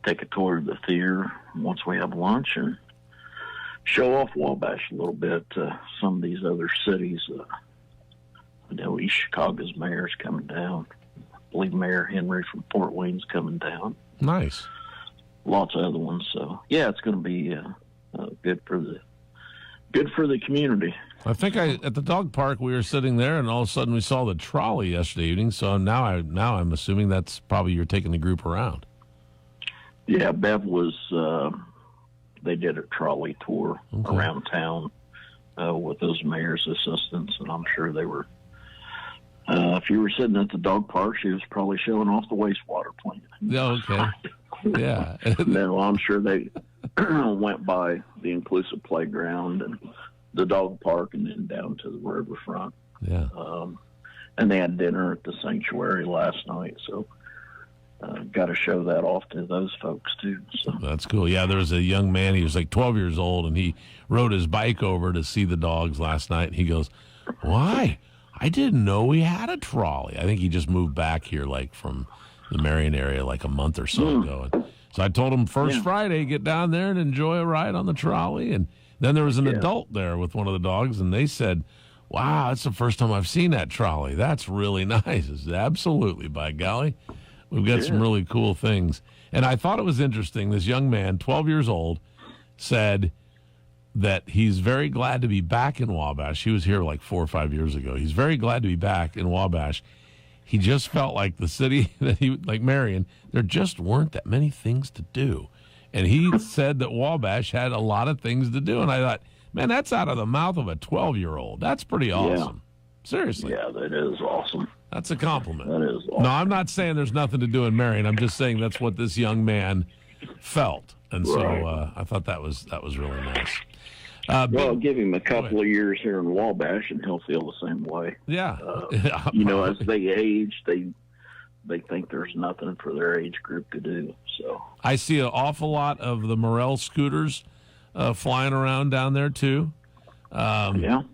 take a tour of the theater once we have lunch and show off Wabash a little bit. Some of these other cities. I know East Chicago's mayor's coming down. I believe Mayor Henry from Fort Wayne's coming down. Nice. Lots of other ones. So yeah, it's going to be good for the community. I think at the dog park we were sitting there, and all of a sudden we saw the trolley yesterday evening. So now I'm assuming that's probably you're taking the group around. Yeah, Bev was. They did a trolley tour around town with those mayor's assistants, and I'm sure they were. If you were sitting at the dog park, she was probably showing off the wastewater plant. Oh, okay. Yeah. No, I'm sure they went by the inclusive playground and the dog park and then down to the riverfront. Yeah. And they had dinner at the sanctuary last night, so got to show that off to those folks too. So that's cool. Yeah, there was a young man, he was like 12 years old, and he rode his bike over to see the dogs last night, and he goes, "Why? I didn't know we had a trolley." I think he just moved back here like from the Marion area like a month or so ago. And so I told him first Friday, get down there and enjoy a ride on the trolley. And then there was an adult there with one of the dogs, and they said, "Wow, that's the first time I've seen that trolley. That's really nice." It's absolutely, by golly. We've got some really cool things. And I thought it was interesting. This young man, 12 years old, said that he's very glad to be back in Wabash. He was here like 4 or 5 years ago. He's very glad to be back in Wabash. He just felt like the city that like Marion, there just weren't that many things to do. And he said that Wabash had a lot of things to do. And I thought, man, that's out of the mouth of a 12-year-old. That's pretty awesome. Seriously. Yeah, that is awesome. That's a compliment. That is awesome. No, I'm not saying there's nothing to do in Marion. I'm just saying that's what this young man felt. And so I thought that was really nice. Well, give him a couple of years here in Wabash, and he'll feel the same way. Yeah. As they age, they think there's nothing for their age group to do. So I see an awful lot of the Morel scooters flying around down there too.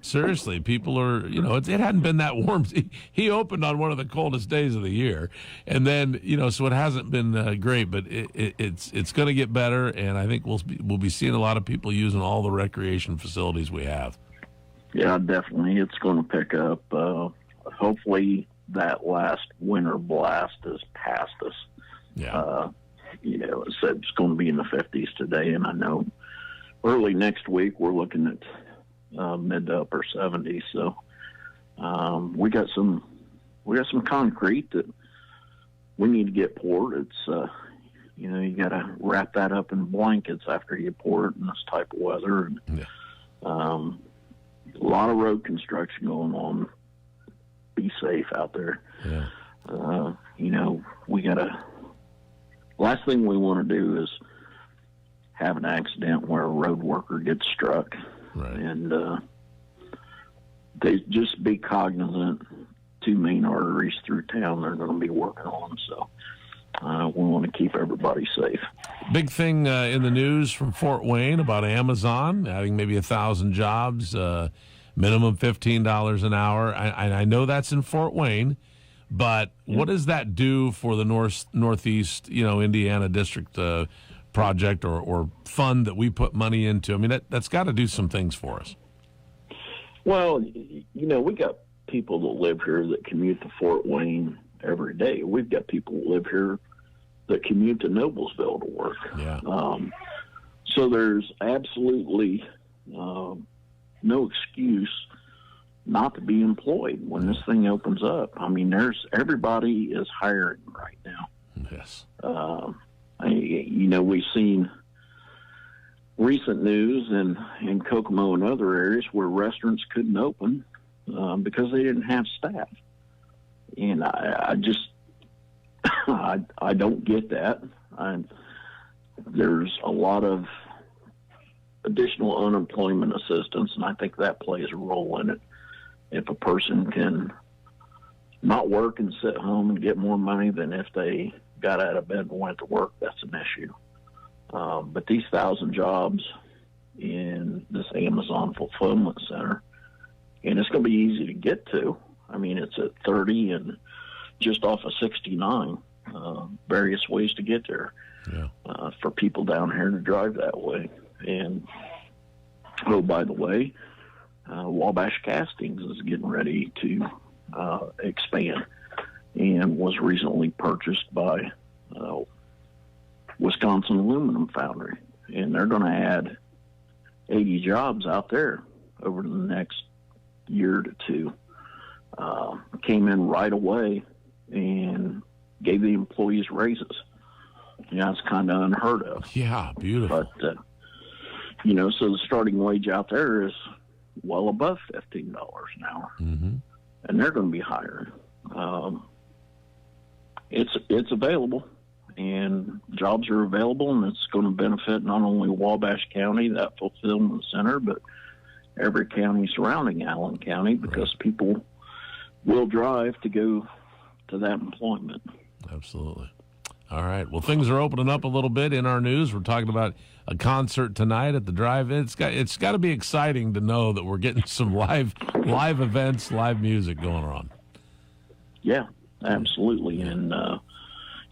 Seriously, people are, it hadn't been that warm. He opened on one of the coldest days of the year, and then, so it hasn't been great, but it's going to get better, and I think we'll be seeing a lot of people using all the recreation facilities we have. Yeah, definitely. It's going to pick up. Hopefully that last winter blast is past us. Yeah. It said it's going to be in the 50s today, and I know early next week we're looking at mid to upper 70s. So we got some concrete that we need to get poured. It's you got to wrap that up in blankets after you pour it in this type of weather. And, a lot of road construction going on. Be safe out there. Yeah. We got to. Last thing we want to do is have an accident where a road worker gets struck. Right. And they just be cognizant. 2 main arteries through town they're going to be working on. So we want to keep everybody safe. Big thing in the news from Fort Wayne about Amazon adding maybe 1,000 jobs, minimum $15 an hour. I know that's in Fort Wayne, but what does that do for the Northeast, Indiana district project or fund that we put money into? I mean, that's got to do some things for us. Well, we got people that live here that commute to Fort Wayne every day. We've got people that live here that commute to Noblesville to work. Yeah. So there's absolutely no excuse not to be employed when this thing opens up. I mean, everybody is hiring right now. Yes. We've seen recent news in Kokomo and other areas where restaurants couldn't open because they didn't have staff. And I just, I don't get that. There's a lot of additional unemployment assistance, and I think that plays a role in it. If a person can not work and sit home and get more money than if they got out of bed and went to work, that's an issue. But these 1,000 jobs in this Amazon fulfillment center, and it's going to be easy to get to. I mean, it's at 30 and just off of 69, various ways to get there for people down here to drive that way. And, oh, by the way, Wabash Castings is getting ready to expand and was recently purchased by Wisconsin Aluminum Foundry. And they're going to add 80 jobs out there over the next year to two. Came in right away and gave the employees raises. It's kind of unheard of. Yeah, beautiful. But, so the starting wage out there is well above $15 an hour. Mm-hmm. And they're going to be hiring. It's available, and jobs are available, and it's going to benefit not only Wabash County, that fulfillment center, but every county surrounding Allen County, because people will drive to go to that employment. Absolutely. All right. Well, things are opening up a little bit in our news. We're talking about a concert tonight at the drive-in. It's got to be exciting to know that we're getting some live events, live music going on. Yeah, absolutely. And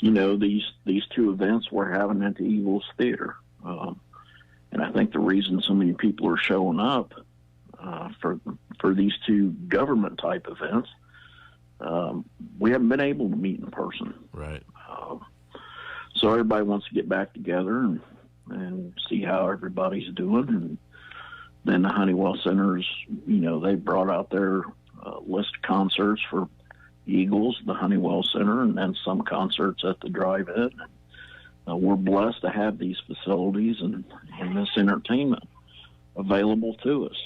these two events we're having at the Eagles Theater, and I think the reason so many people are showing up for these two government type events, we haven't been able to meet in person. Right. So everybody wants to get back together and see how everybody's doing. And then the Honeywell Centers, they brought out their list of concerts for Eagles, the Honeywell Center, and then some concerts at the drive-in. We're blessed to have these facilities and this entertainment available to us.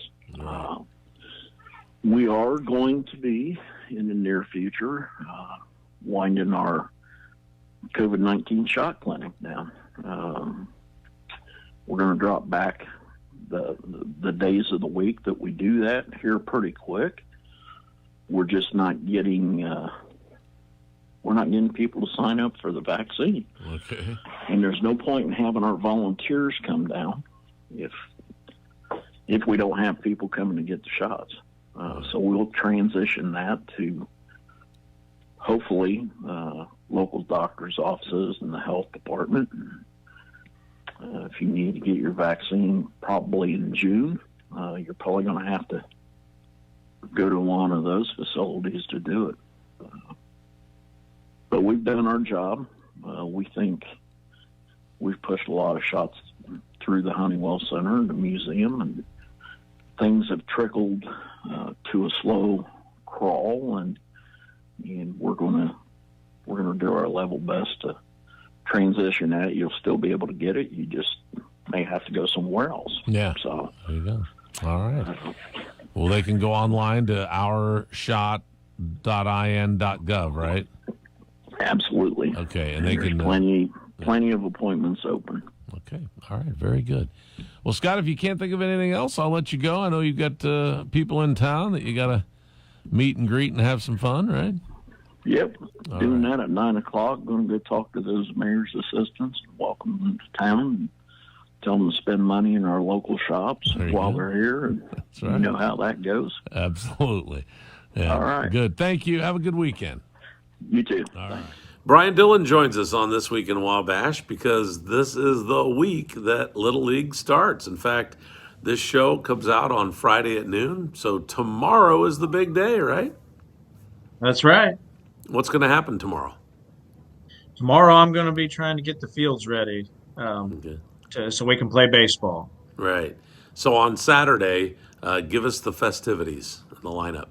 We are going to be, in the near future, winding our COVID-19 shot clinic down. We're going to drop back the days of the week that we do that here pretty quick. We're just not getting people to sign up for the vaccine. Okay. And there's no point in having our volunteers come down if we don't have people coming to get the shots. So we'll transition that to hopefully local doctors' offices and the health department. If you need to get your vaccine probably in June, you're probably going to have to go to one of those facilities to do it. But we've done our job. We think we've pushed a lot of shots through the Honeywell Center and the museum, and things have trickled to a slow crawl, and we're going to do our level best to transition that. You'll still be able to get it. You just may have to go somewhere else. Yeah. So there you go. All right. Well, they can go online to ourshot.in.gov, right? Absolutely. Okay, and they there's can plenty of appointments open. Okay. All right. Very good. Well, Scott, if you can't think of anything else, I'll let you go. I know you've got people in town that you got to meet and greet and have some fun, right? Yep. Doing that at 9 o'clock. Going to go talk to those mayor's assistants, welcome them to town, and tell them to spend money in our local shops while they're here. And That's right. You know how that goes. Absolutely. Yeah. All right. Good. Thank you. Have a good weekend. You too. All right. Brian Dillon joins us on This Week in Wabash because this is the week that Little League starts. In fact, this show comes out on Friday at noon, so tomorrow is the big day, right? That's right. What's going to happen tomorrow? Tomorrow I'm going to be trying to get the fields ready so we can play baseball. Right. So on Saturday, Give us the festivities and the lineup.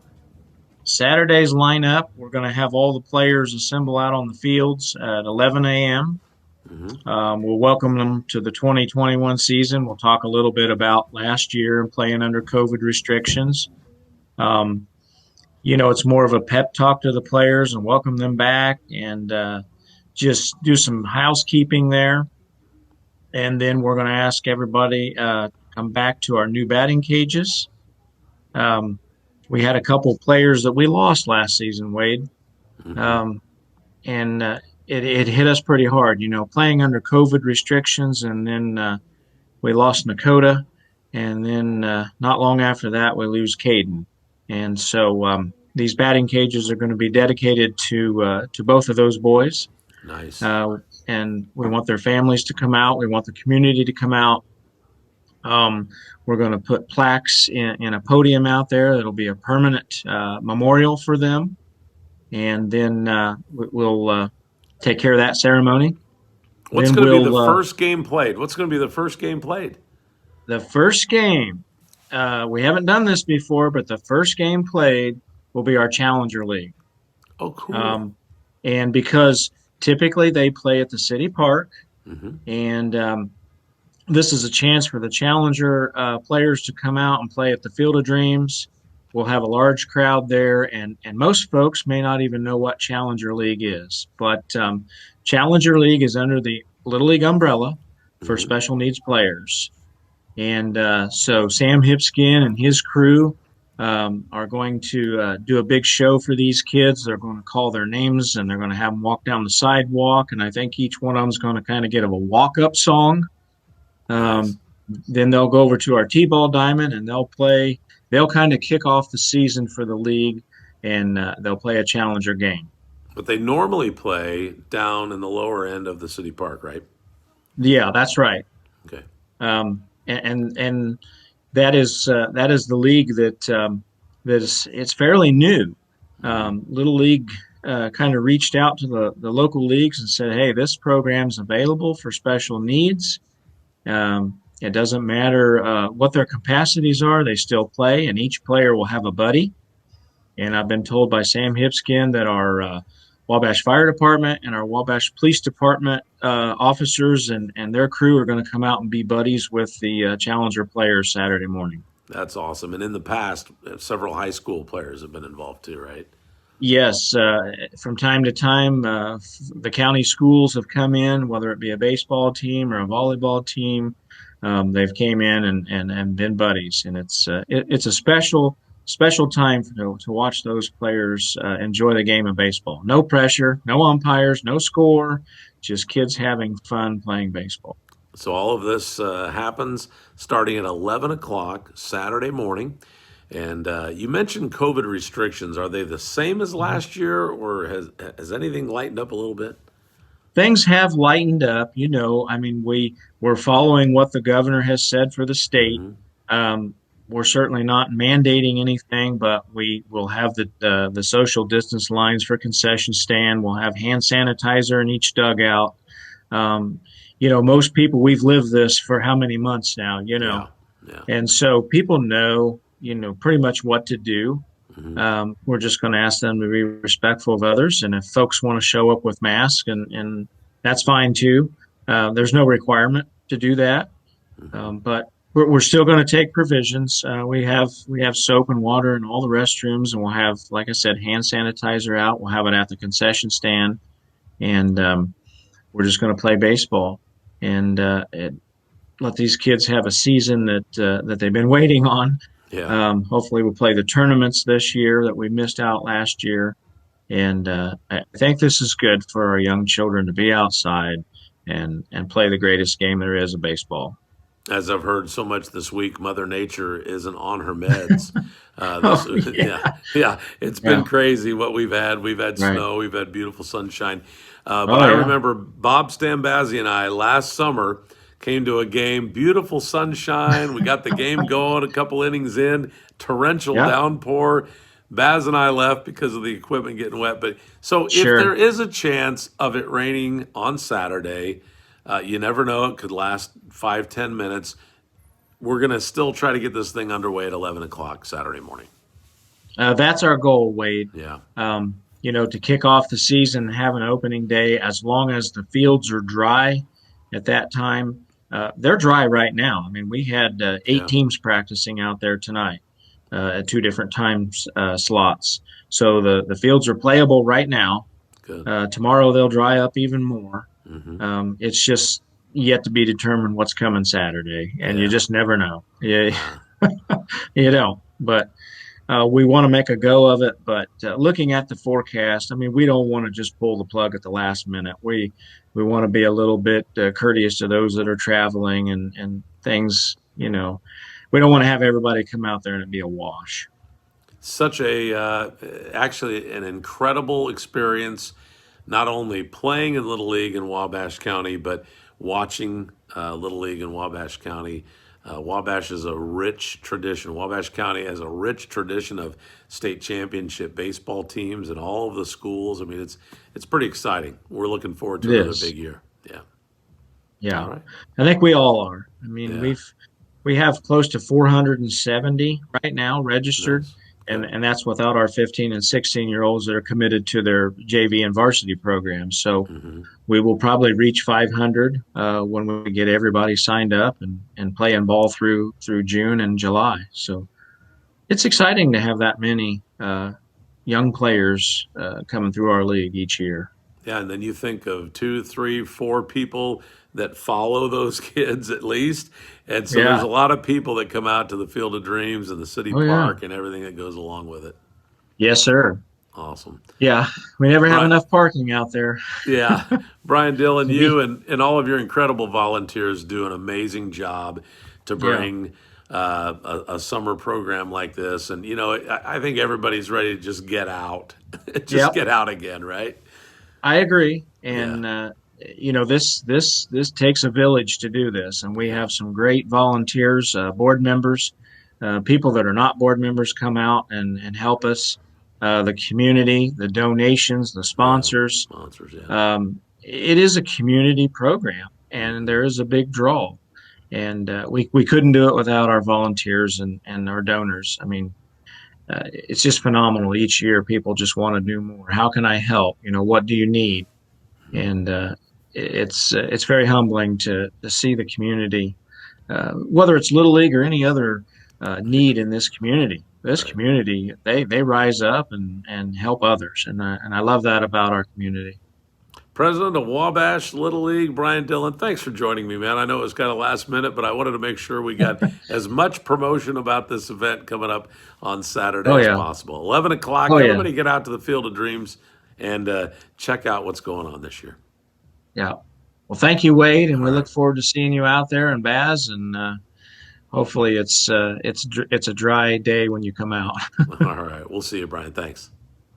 Saturday's lineup, we're going to have all the players assemble out on the fields at 11 a.m. We'll welcome them to the 2021 season. We'll talk a little bit about last year and playing under COVID restrictions. It's more of a pep talk to the players and welcome them back and just do some housekeeping there. And then we're going to ask everybody to come back to our new batting cages. We had a couple players that we lost last season, Wade. And it hit us pretty hard, playing under COVID restrictions. And then we lost Nakota. And then not long after that, we lose Caden. And so these batting cages are going to be dedicated to both of those boys. Nice. And we want their families to come out. We want the community to come out. We're going to put plaques in a podium out there. It'll be a permanent memorial for them. And then we'll take care of that ceremony. What's going to be the first game played? What's going to be the first game played? The first game, we haven't done this before, but the first game played will be our Challenger League. Oh, cool. And because typically they play at the city park, and this is a chance for the Challenger players to come out and play at the Field of Dreams. We'll have a large crowd there, and most folks may not even know what Challenger League is. But Challenger League is under the Little League umbrella for special needs players. And so Sam Hipskin and his crew are going to do a big show for these kids. They're going to call their names, and they're going to have them walk down the sidewalk. And I think each one of them is going to kind of get a walk-up song. Nice. Then they'll go over to our T-ball diamond, and they'll play. They'll kind of kick off the season for the league, and they'll play a Challenger game. But they normally play down in the lower end of the city park, right? Yeah, that's right. Okay. And that is the league that it's fairly new. Little League kind of reached out to the local leagues and said, "Hey, this program's available for special needs. It doesn't matter what their capacities are; they still play, and each player will have a buddy." And I've been told by Sam Hipskin that our Wabash Fire Department and our Wabash Police Department officers and their crew are going to come out and be buddies with the Challenger players Saturday morning. That's awesome. And in the past, several high school players have been involved too, right? Yes. From time to time, the county schools have come in, whether it be a baseball team or a volleyball team. They've came in and been buddies. And it's a special time to watch those players enjoy the game of baseball. No pressure, no umpires, no score, just kids having fun playing baseball. So all of this happens starting at 11 o'clock Saturday morning. And you mentioned COVID restrictions. Are they the same as last year, or has anything lightened up a little bit? Things have lightened up. We're following what the governor has said for the state. We're certainly not mandating anything, but we will have the social distance lines for concession stand. We'll have hand sanitizer in each dugout. Most people, we've lived this for how many months now, Yeah. and so people know, pretty much what to do. We're just going to ask them to be respectful of others. And if folks want to show up with masks, and that's fine too. There's no requirement to do that. But we're still going to take provisions. We have soap and water in all the restrooms, and we'll have, like I said, hand sanitizer out. We'll have it at the concession stand, and we're just going to play baseball and let these kids have a season that they've been waiting on. Yeah. Hopefully, we'll play the tournaments this year that we missed out last year, and I think this is good for our young children to be outside and play the greatest game there is of baseball. As I've heard so much this week, Mother Nature isn't on her meds. It's been crazy what we've had. We've had snow, we've had beautiful sunshine. I remember Bob Stambazzi and I last summer came to a game, beautiful sunshine. We got the game going, a couple innings in, torrential downpour. Baz and I left because of the equipment getting wet. But so if there is a chance of it raining on Saturday, you never know. It could last 5-10 minutes. we're going to still try to get this thing underway at 11 o'clock Saturday morning. That's our goal, Wade. Yeah. To kick off the season and have an opening day, as long as the fields are dry at that time. They're dry right now. I mean, we had 8 teams practicing out there tonight at 2 different slots. So the fields are playable right now. Good. Tomorrow they'll dry up even more. Mm-hmm. It's just yet to be determined what's coming Saturday, and you just never know. Yeah, you don't. But we want to make a go of it. But looking at the forecast, I mean, we don't want to just pull the plug at the last minute. We want to be a little bit courteous to those that are traveling and things. We don't want to have everybody come out there and it be a wash. Such actually an incredible experience, not only playing in Little League in Wabash County, but watching Little League in Wabash County. Wabash is a rich tradition. Wabash County has a rich tradition of state championship baseball teams and all of the schools. I mean, it's pretty exciting. We're looking forward to another big year. Yeah. Yeah. All right. I think we all are. I mean, we have close to 470 right now registered. Nice. And that's without our 15 and 16-year-olds that are committed to their JV and varsity programs. So we will probably reach 500 when we get everybody signed up and playing ball through June and July. So it's exciting to have that many young players coming through our league each year. Yeah, and then you think of 2, 3, 4 people that follow those kids at least. And so there's a lot of people that come out to the Field of Dreams and the city park and everything that goes along with it. Yes, sir. Awesome. Yeah, we never have enough parking out there. Yeah. Brian Dillon, you and all of your incredible volunteers do an amazing job to bring a summer program like this. And, I think everybody's ready to just get out. Get out again, right? I agree. And, this takes a village to do this. And we have some great volunteers, board members, people that are not board members come out and help us. The community, the donations, the sponsors. It is a community program, and there is a big draw. And we couldn't do it without our volunteers and our donors. I mean, it's just phenomenal. Each year, people just want to do more. How can I help? What do you need? And it's very humbling to see the community, whether it's Little League or any other need in this community. This community, they rise up and help others, and I love that about our community. President of Wabash Little League, Brian Dillon, thanks for joining me, man. I know it was kind of last minute, but I wanted to make sure we got as much promotion about this event coming up on Saturday as possible. 11 o'clock, everybody get out to the Field of Dreams and check out what's going on this year. Yeah. Well, thank you, Wade, and we look forward to seeing you out there in Baz, and hopefully it's a dry day when you come out. All right. We'll see you, Brian. Thanks.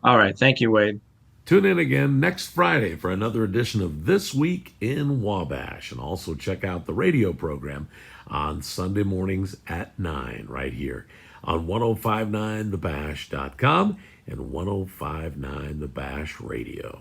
All right. Thank you, Wade. Tune in again next Friday for another edition of This Week in Wabash. And also check out the radio program on Sunday mornings at 9 right here on 1059thebash.com and 1059 The Bash Radio.